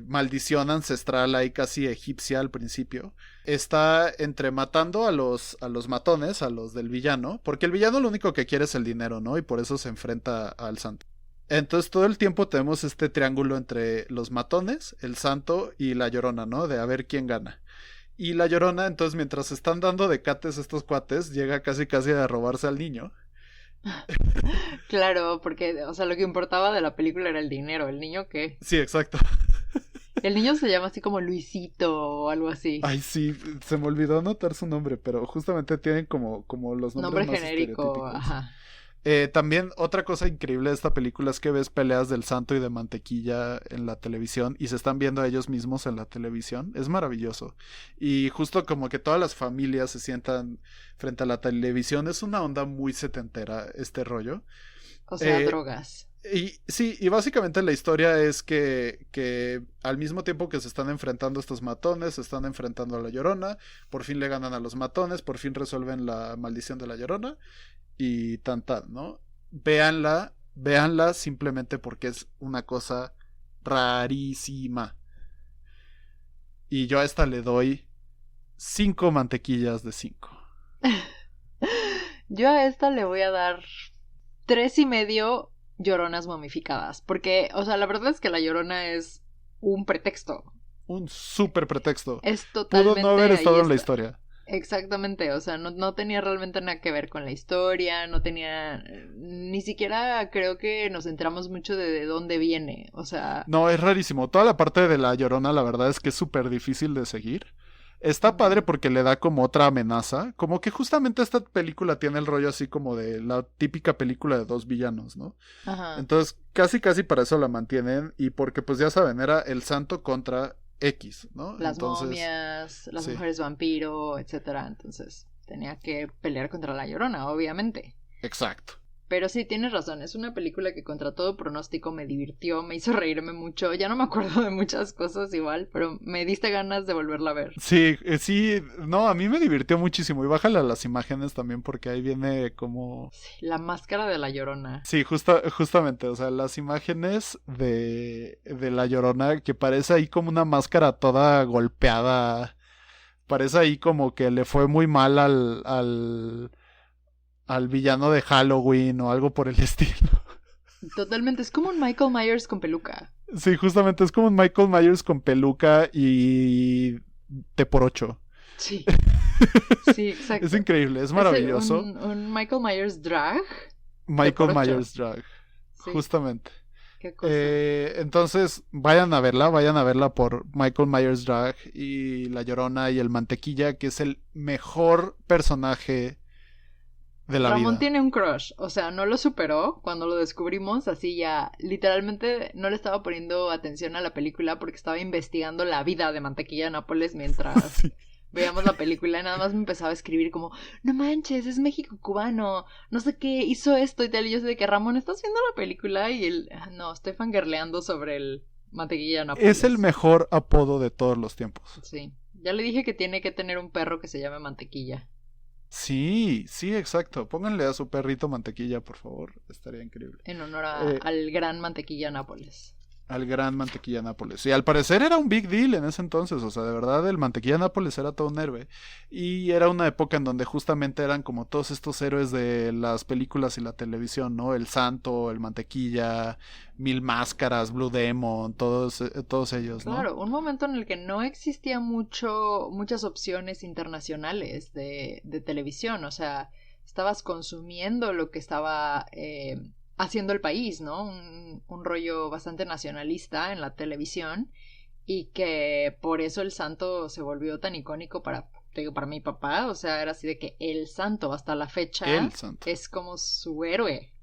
maldición ancestral ahí casi egipcia al principio, está entre matando a los matones, a los del villano, porque el villano lo único que quiere es el dinero, ¿no? Y por eso se enfrenta al santo. Entonces todo el tiempo tenemos este triángulo entre los matones, el santo y la Llorona, ¿no? De a ver quién gana. Y la Llorona, entonces mientras están dando decates estos cuates, llega casi casi a robarse al niño. Claro, porque, o sea, lo que importaba de la película era el dinero. ¿El niño qué? Sí, exacto. El niño se llama así como Luisito o algo así. Ay, sí, se me olvidó anotar su nombre, pero justamente tienen como los nombres Nombre más genérico, estereotípicos. ajá. También otra cosa increíble de esta película es que ves peleas del santo y de mantequilla en la televisión y se están viendo a ellos mismos en la televisión. Es maravilloso. Y justo como que todas las familias se sientan frente a la televisión. Es una onda muy setentera este rollo. O sea, drogas. Y sí, y básicamente la historia es que al mismo tiempo que se están enfrentando estos matones, se están enfrentando a la Llorona, por fin le ganan a los matones, por fin resuelven la maldición de la Llorona y tan, ¿no? Véanla simplemente porque es una cosa rarísima. Y yo a esta le doy 5 mantequillas de 5. Yo a esta le voy a dar 3.5 lloronas momificadas. Porque, o sea, la verdad es que la Llorona es un pretexto. Un súper pretexto. Es totalmente... Pudo no haber estado en la historia. Exactamente, o sea, no tenía realmente nada que ver con la historia, no tenía, ni siquiera creo que nos enteramos mucho de dónde viene, o sea... No, es rarísimo, toda la parte de la Llorona la verdad es que es súper difícil de seguir. Está padre porque le da como otra amenaza, como que justamente esta película tiene el rollo así como de la típica película de dos villanos, ¿no? Ajá. Entonces casi para eso la mantienen y porque pues ya saben, era el santo contra X, ¿no? Las Entonces, momias, las sí. mujeres vampiro, etcétera. Entonces tenía que pelear contra la Llorona, obviamente. Exacto. Pero sí, tienes razón, es una película que contra todo pronóstico me divirtió, me hizo reírme mucho, ya no me acuerdo de muchas cosas igual, pero me diste ganas de volverla a ver. Sí, sí, no, a mí me divirtió muchísimo y bájale a las imágenes también porque ahí viene como... Sí, la máscara de la Llorona. Sí, justamente, o sea, las imágenes de la Llorona que parece ahí como una máscara toda golpeada, parece ahí como que le fue muy mal al villano de Halloween o algo por el estilo. Totalmente, es como un Michael Myers con peluca. Sí, justamente es como un Michael Myers con peluca y T por 8. Sí, sí, exacto. Es increíble, es maravilloso. Un Michael Myers drag. Michael Myers drag, sí. Justamente. Qué cosa. Entonces, vayan a verla por Michael Myers drag y La Llorona y el Mantequilla, que es el mejor personaje de la Ramón vida. Tiene un crush, o sea, no lo superó cuando lo descubrimos, así ya literalmente no le estaba poniendo atención a la película porque estaba investigando la vida de Mantequilla Nápoles mientras sí. Veíamos la película y nada más me empezaba a escribir como, no manches, es México cubano, no sé qué, hizo esto y tal, y yo sé de que Ramón, ¿estás viendo la película? Y él, no, estoy fangirleando sobre el Mantequilla Nápoles. Es el mejor apodo de todos los tiempos. Sí, ya le dije que tiene que tener un perro que se llame Mantequilla. Sí, exacto. Pónganle a su perrito Mantequilla, por favor. Estaría increíble. En honor al gran Mantequilla Nápoles. Al gran Mantequilla Nápoles. Y al parecer era un big deal en ese entonces. O sea, de verdad el Mantequilla Nápoles era todo un héroe. Y era una época en donde justamente eran como todos estos héroes de las películas y la televisión, ¿no? El Santo, el Mantequilla, Mil Máscaras, Blue Demon, todos ellos, ¿no? Claro, un momento en el que no existía muchas opciones internacionales de televisión. O sea, estabas consumiendo lo que estaba... haciendo el país, ¿no? Un rollo bastante nacionalista en la televisión y que por eso el santo se volvió tan icónico para mi papá, o sea, era así de que el santo hasta la fecha es como su héroe.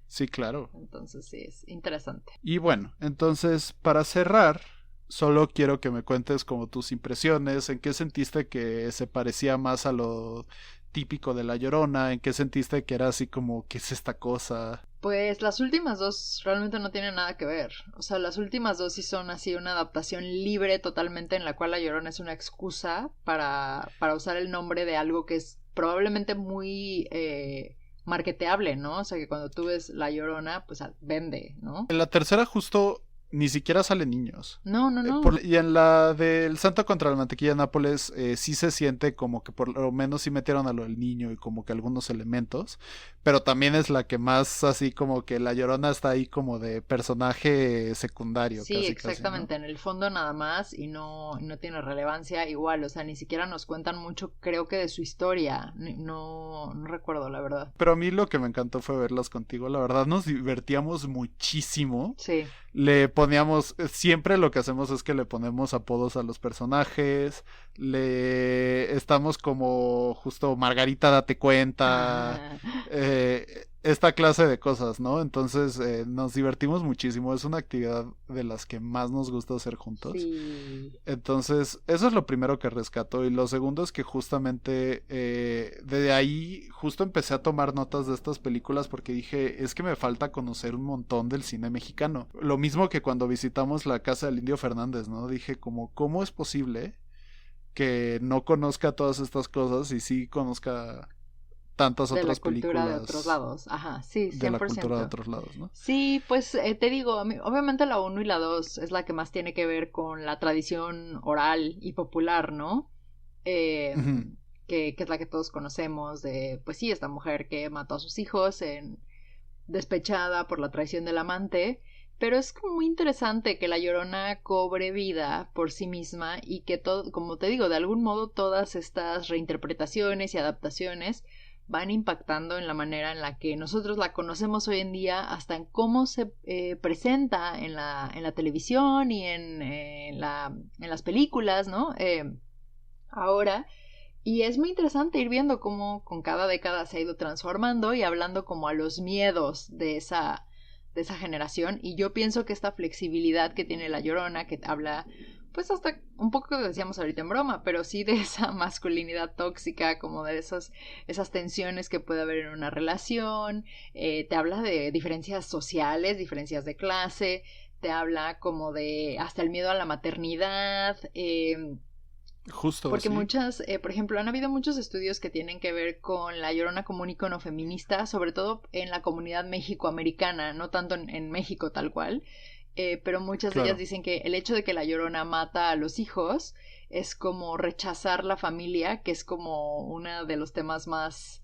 Sí, claro. Entonces sí, es interesante. Y bueno, entonces para cerrar, solo quiero que me cuentes como tus impresiones, en qué sentiste que se parecía más a lo típico de La Llorona, en qué sentiste que era así como, ¿qué es esta cosa? Pues las últimas dos realmente no tienen nada que ver. O sea, las últimas dos sí son así una adaptación libre totalmente en la cual La Llorona es una excusa para usar el nombre de algo que es probablemente muy marketeable, ¿no? O sea, que cuando tú ves La Llorona, pues vende, ¿no? En la tercera justo ni siquiera salen niños. No, no, no. Y en la del Santo contra la Mantequilla de Nápoles sí se siente como que por lo menos sí metieron a lo del niño y como que algunos elementos, pero también es la que más así como que la Llorona está ahí como de personaje secundario, Sí, casi exactamente, casi, ¿no? en el fondo nada más y no tiene relevancia igual, o sea, ni siquiera nos cuentan mucho, creo que de su historia, no recuerdo la verdad. Pero a mí lo que me encantó fue verlas contigo, la verdad nos divertíamos muchísimo. Sí. Le poníamos, siempre lo que hacemos es que le ponemos apodos a los personajes, le estamos como justo Margarita date cuenta, esta clase de cosas, ¿no? Entonces nos divertimos muchísimo, es una actividad de las que más nos gusta hacer juntos. Sí. Entonces, eso es lo primero que rescato. Y lo segundo es que justamente desde ahí justo empecé a tomar notas de estas películas porque dije, es que me falta conocer un montón del cine mexicano. Lo mismo que cuando visitamos la casa del Indio Fernández, ¿no? Dije como, ¿cómo es posible que no conozca todas estas cosas y sí conozca tantas De la otras cultura de otros películas lados, ajá, sí, de la 100%. cultura de otros lados, ¿no? Sí, pues te digo, obviamente la uno y la 2 es la que más tiene que ver con la tradición oral y popular, ¿no? Eh, Ujú. que es la que todos conocemos de, pues sí, esta mujer que mató a sus hijos despechada por la traición del amante, pero es como muy interesante que la Llorona cobre vida por sí misma y que todo, como te digo, de algún modo todas estas reinterpretaciones y adaptaciones van impactando en la manera en la que nosotros la conocemos hoy en día, hasta en cómo se presenta en la televisión y en las películas, ¿no? Ahora, y es muy interesante ir viendo cómo con cada década se ha ido transformando y hablando como a los miedos de esa generación. Y yo pienso que esta flexibilidad que tiene La Llorona, que habla, pues hasta un poco que decíamos ahorita en broma, pero sí de esa masculinidad tóxica, como de esas tensiones que puede haber en una relación, te habla de diferencias sociales, diferencias de clase, te habla como de hasta el miedo a la maternidad, Justo, porque sí. muchas, por ejemplo, han habido muchos estudios que tienen que ver con La Llorona como un icono feminista, sobre todo en la comunidad mexicoamericana, no tanto en México tal cual, pero muchas de ellas Claro. dicen que el hecho de que La Llorona mata a los hijos es como rechazar la familia, que es como uno de los temas más...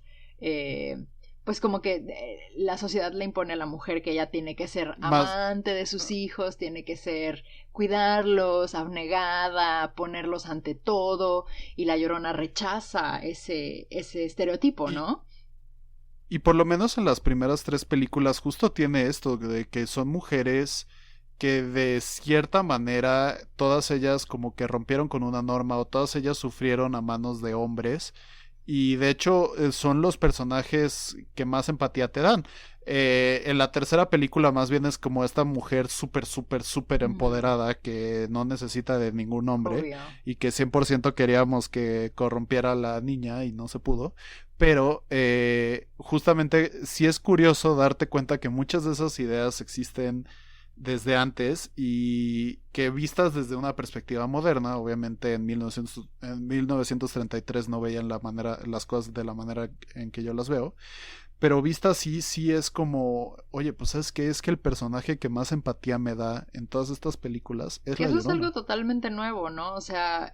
pues como que la sociedad le impone a la mujer que ella tiene que ser Más, amante de sus hijos, tiene que ser cuidarlos, abnegada, ponerlos ante todo, y la Llorona rechaza ese estereotipo, y, ¿no? y por lo menos en las primeras tres películas justo tiene esto de que son mujeres que de cierta manera todas ellas como que rompieron con una norma o todas ellas sufrieron a manos de hombres y de hecho son los personajes que más empatía te dan. En la tercera película más bien es como esta mujer súper Ujú. empoderada que no necesita de ningún hombre Obvio. y que 100% queríamos que corrompiera a la niña y no se pudo. Pero justamente sí es curioso darte cuenta que muchas de esas ideas existen desde antes y que vistas desde una perspectiva moderna, obviamente en 1933 no veían las cosas de la manera en que yo las veo, pero vista así, sí es como, oye, pues ¿sabes qué? Es que el personaje que más empatía me da en todas estas películas es Que La eso es algo Llorona. totalmente nuevo, ¿no? O sea,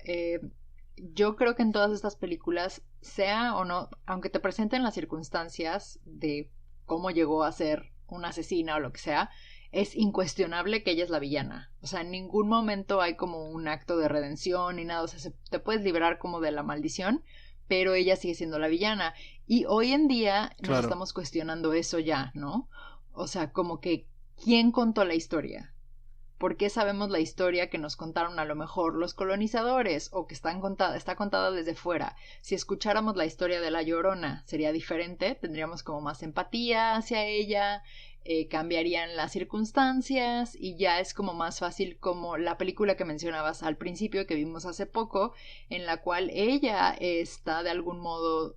yo creo que en todas estas películas, sea o no, aunque te presenten las circunstancias de cómo llegó a ser una asesina o lo que sea, es incuestionable que ella es la villana. O sea, en ningún momento hay como un acto de redención ni nada. O sea, te puedes librar como de la maldición, pero ella sigue siendo la villana. Y hoy en día nos Claro, estamos cuestionando eso ya, ¿no? O sea, como que, ¿quién contó la historia? ¿Por qué sabemos la historia que nos contaron a lo mejor los colonizadores o que está contada desde fuera? Si escucháramos la historia de La Llorona, sería diferente, tendríamos como más empatía hacia ella, cambiarían las circunstancias y ya es como más fácil como la película que mencionabas al principio que vimos hace poco, en la cual ella está de algún modo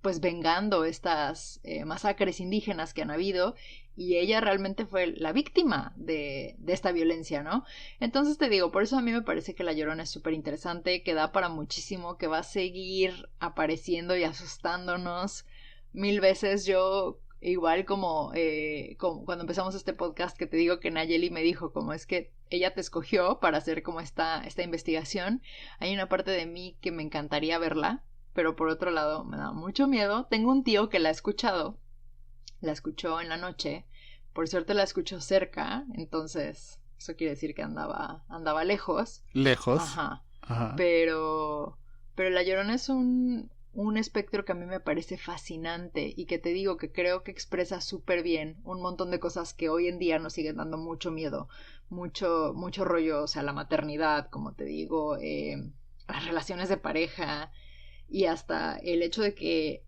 pues vengando estas masacres indígenas que han habido, y ella realmente fue la víctima de esta violencia, ¿no? Entonces te digo, por eso a mí me parece que La Llorona es súper interesante, que da para muchísimo, que va a seguir apareciendo y asustándonos 1000 veces. Yo, igual como cuando empezamos este podcast, que te digo que Nayeli me dijo, como es que ella te escogió para hacer como esta investigación, hay una parte de mí que me encantaría verla, pero por otro lado me da mucho miedo. Tengo un tío que la ha escuchado, la escuchó en la noche, por suerte la escuchó cerca, entonces eso quiere decir que andaba lejos. Lejos. Ajá. Pero La Llorona es un espectro que a mí me parece fascinante y que te digo que creo que expresa súper bien un montón de cosas que hoy en día nos siguen dando mucho miedo, mucho rollo, o sea, la maternidad, como te digo, las relaciones de pareja, y hasta el hecho de que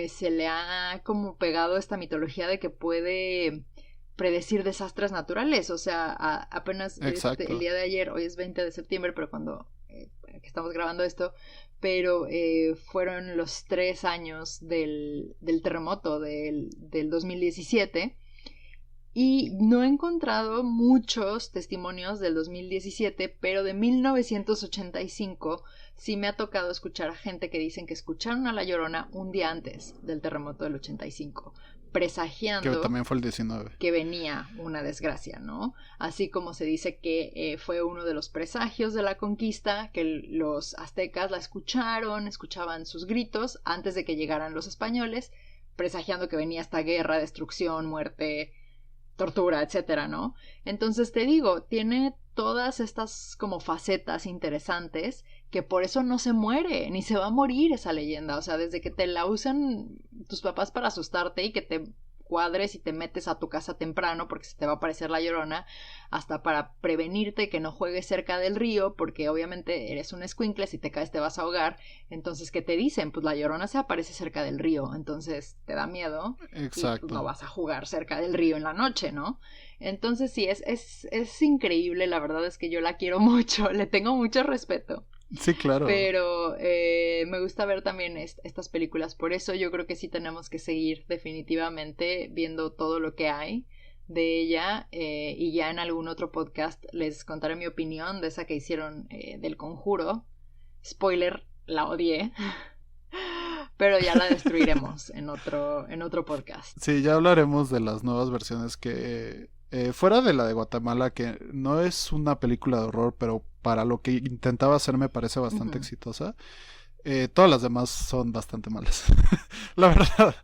se le ha como pegado esta mitología de que puede predecir desastres naturales. O sea, apenas el día de ayer, hoy es 20 de septiembre, pero cuando que estamos grabando esto, pero fueron los 3 años del terremoto del 2017, y no he encontrado muchos testimonios del 2017, pero de 1985 sí me ha tocado escuchar a gente que dicen que escucharon a La Llorona un día antes del terremoto del 85, presagiando que también fue el 19, que venía una desgracia, ¿no? Así como se dice que fue uno de los presagios de la conquista, que los aztecas la escuchaban sus gritos antes de que llegaran los españoles, presagiando que venía esta guerra, destrucción, muerte, tortura, etcétera, ¿no? Entonces te digo, tiene todas estas como facetas interesantes, que por eso no se muere, ni se va a morir esa leyenda. O sea, desde que te la usan tus papás para asustarte y que te cuadres y te metes a tu casa temprano porque se te va a aparecer La Llorona, hasta para prevenirte que no juegues cerca del río, porque obviamente eres un escuincle, si te caes te vas a ahogar. Entonces, ¿qué te dicen? Pues La Llorona se aparece cerca del río, entonces te da miedo. Exacto. Y pues no vas a jugar cerca del río en la noche, ¿no? Entonces sí, es increíble. La verdad es que yo la quiero mucho, le tengo mucho respeto. Sí, claro. Pero me gusta ver también estas películas. Por eso yo creo que sí tenemos que seguir definitivamente viendo todo lo que hay de ella, y ya en algún otro podcast les contaré mi opinión de esa que hicieron del Conjuro. Spoiler, la odié. Pero ya la destruiremos en otro podcast. Sí, ya hablaremos de las nuevas versiones que... fuera de la de Guatemala, que no es una película de horror, pero para lo que intentaba hacer me parece bastante exitosa. Todas las demás son bastante malas, la verdad.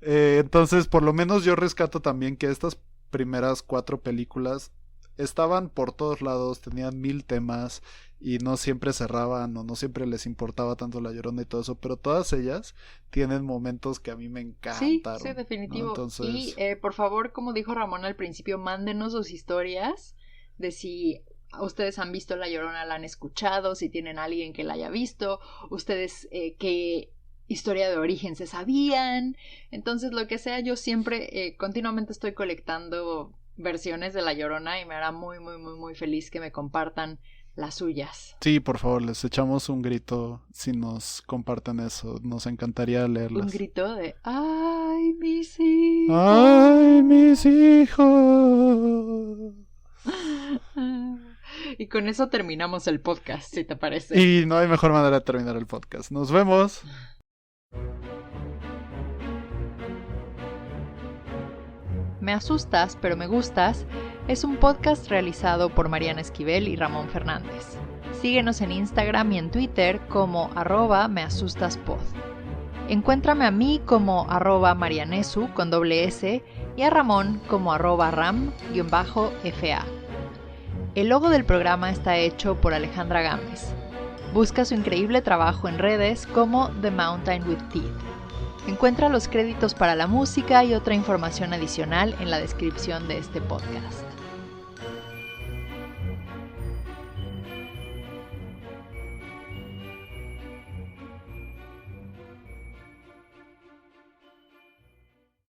Entonces, por lo menos yo rescato también que estas primeras 4 películas estaban por todos lados, tenían 1000 temas y no siempre cerraban o no siempre les importaba tanto La Llorona y todo eso, pero todas ellas tienen momentos que a mí me encantaron. Sí, definitivo. ¿No? Entonces... Y por favor, como dijo Ramón al principio, mándenos sus historias de si ustedes han visto La Llorona, la han escuchado, si tienen a alguien que la haya visto, ustedes qué historia de origen se sabían. Entonces, lo que sea, yo siempre continuamente estoy colectando versiones de La Llorona y me hará muy, muy, muy, muy feliz que me compartan las suyas. Sí, por favor, les echamos un grito si nos comparten eso. Nos encantaría leerlas. Un grito de ¡ay, mis hijos! ¡Ay, mis hijos! Y con eso terminamos el podcast, si te parece. Y no hay mejor manera de terminar el podcast. Nos vemos. Me asustas, pero me gustas es un podcast realizado por Mariana Esquivel y Ramón Fernández. Síguenos en Instagram y en Twitter como @measustaspod. Encuéntrame a mí como @marianesu con doble S y a Ramón como @ram_fa. El logo del programa está hecho por Alejandra Gámez. Busca su increíble trabajo en redes como The Mountain with Teeth. Encuentra los créditos para la música y otra información adicional en la descripción de este podcast.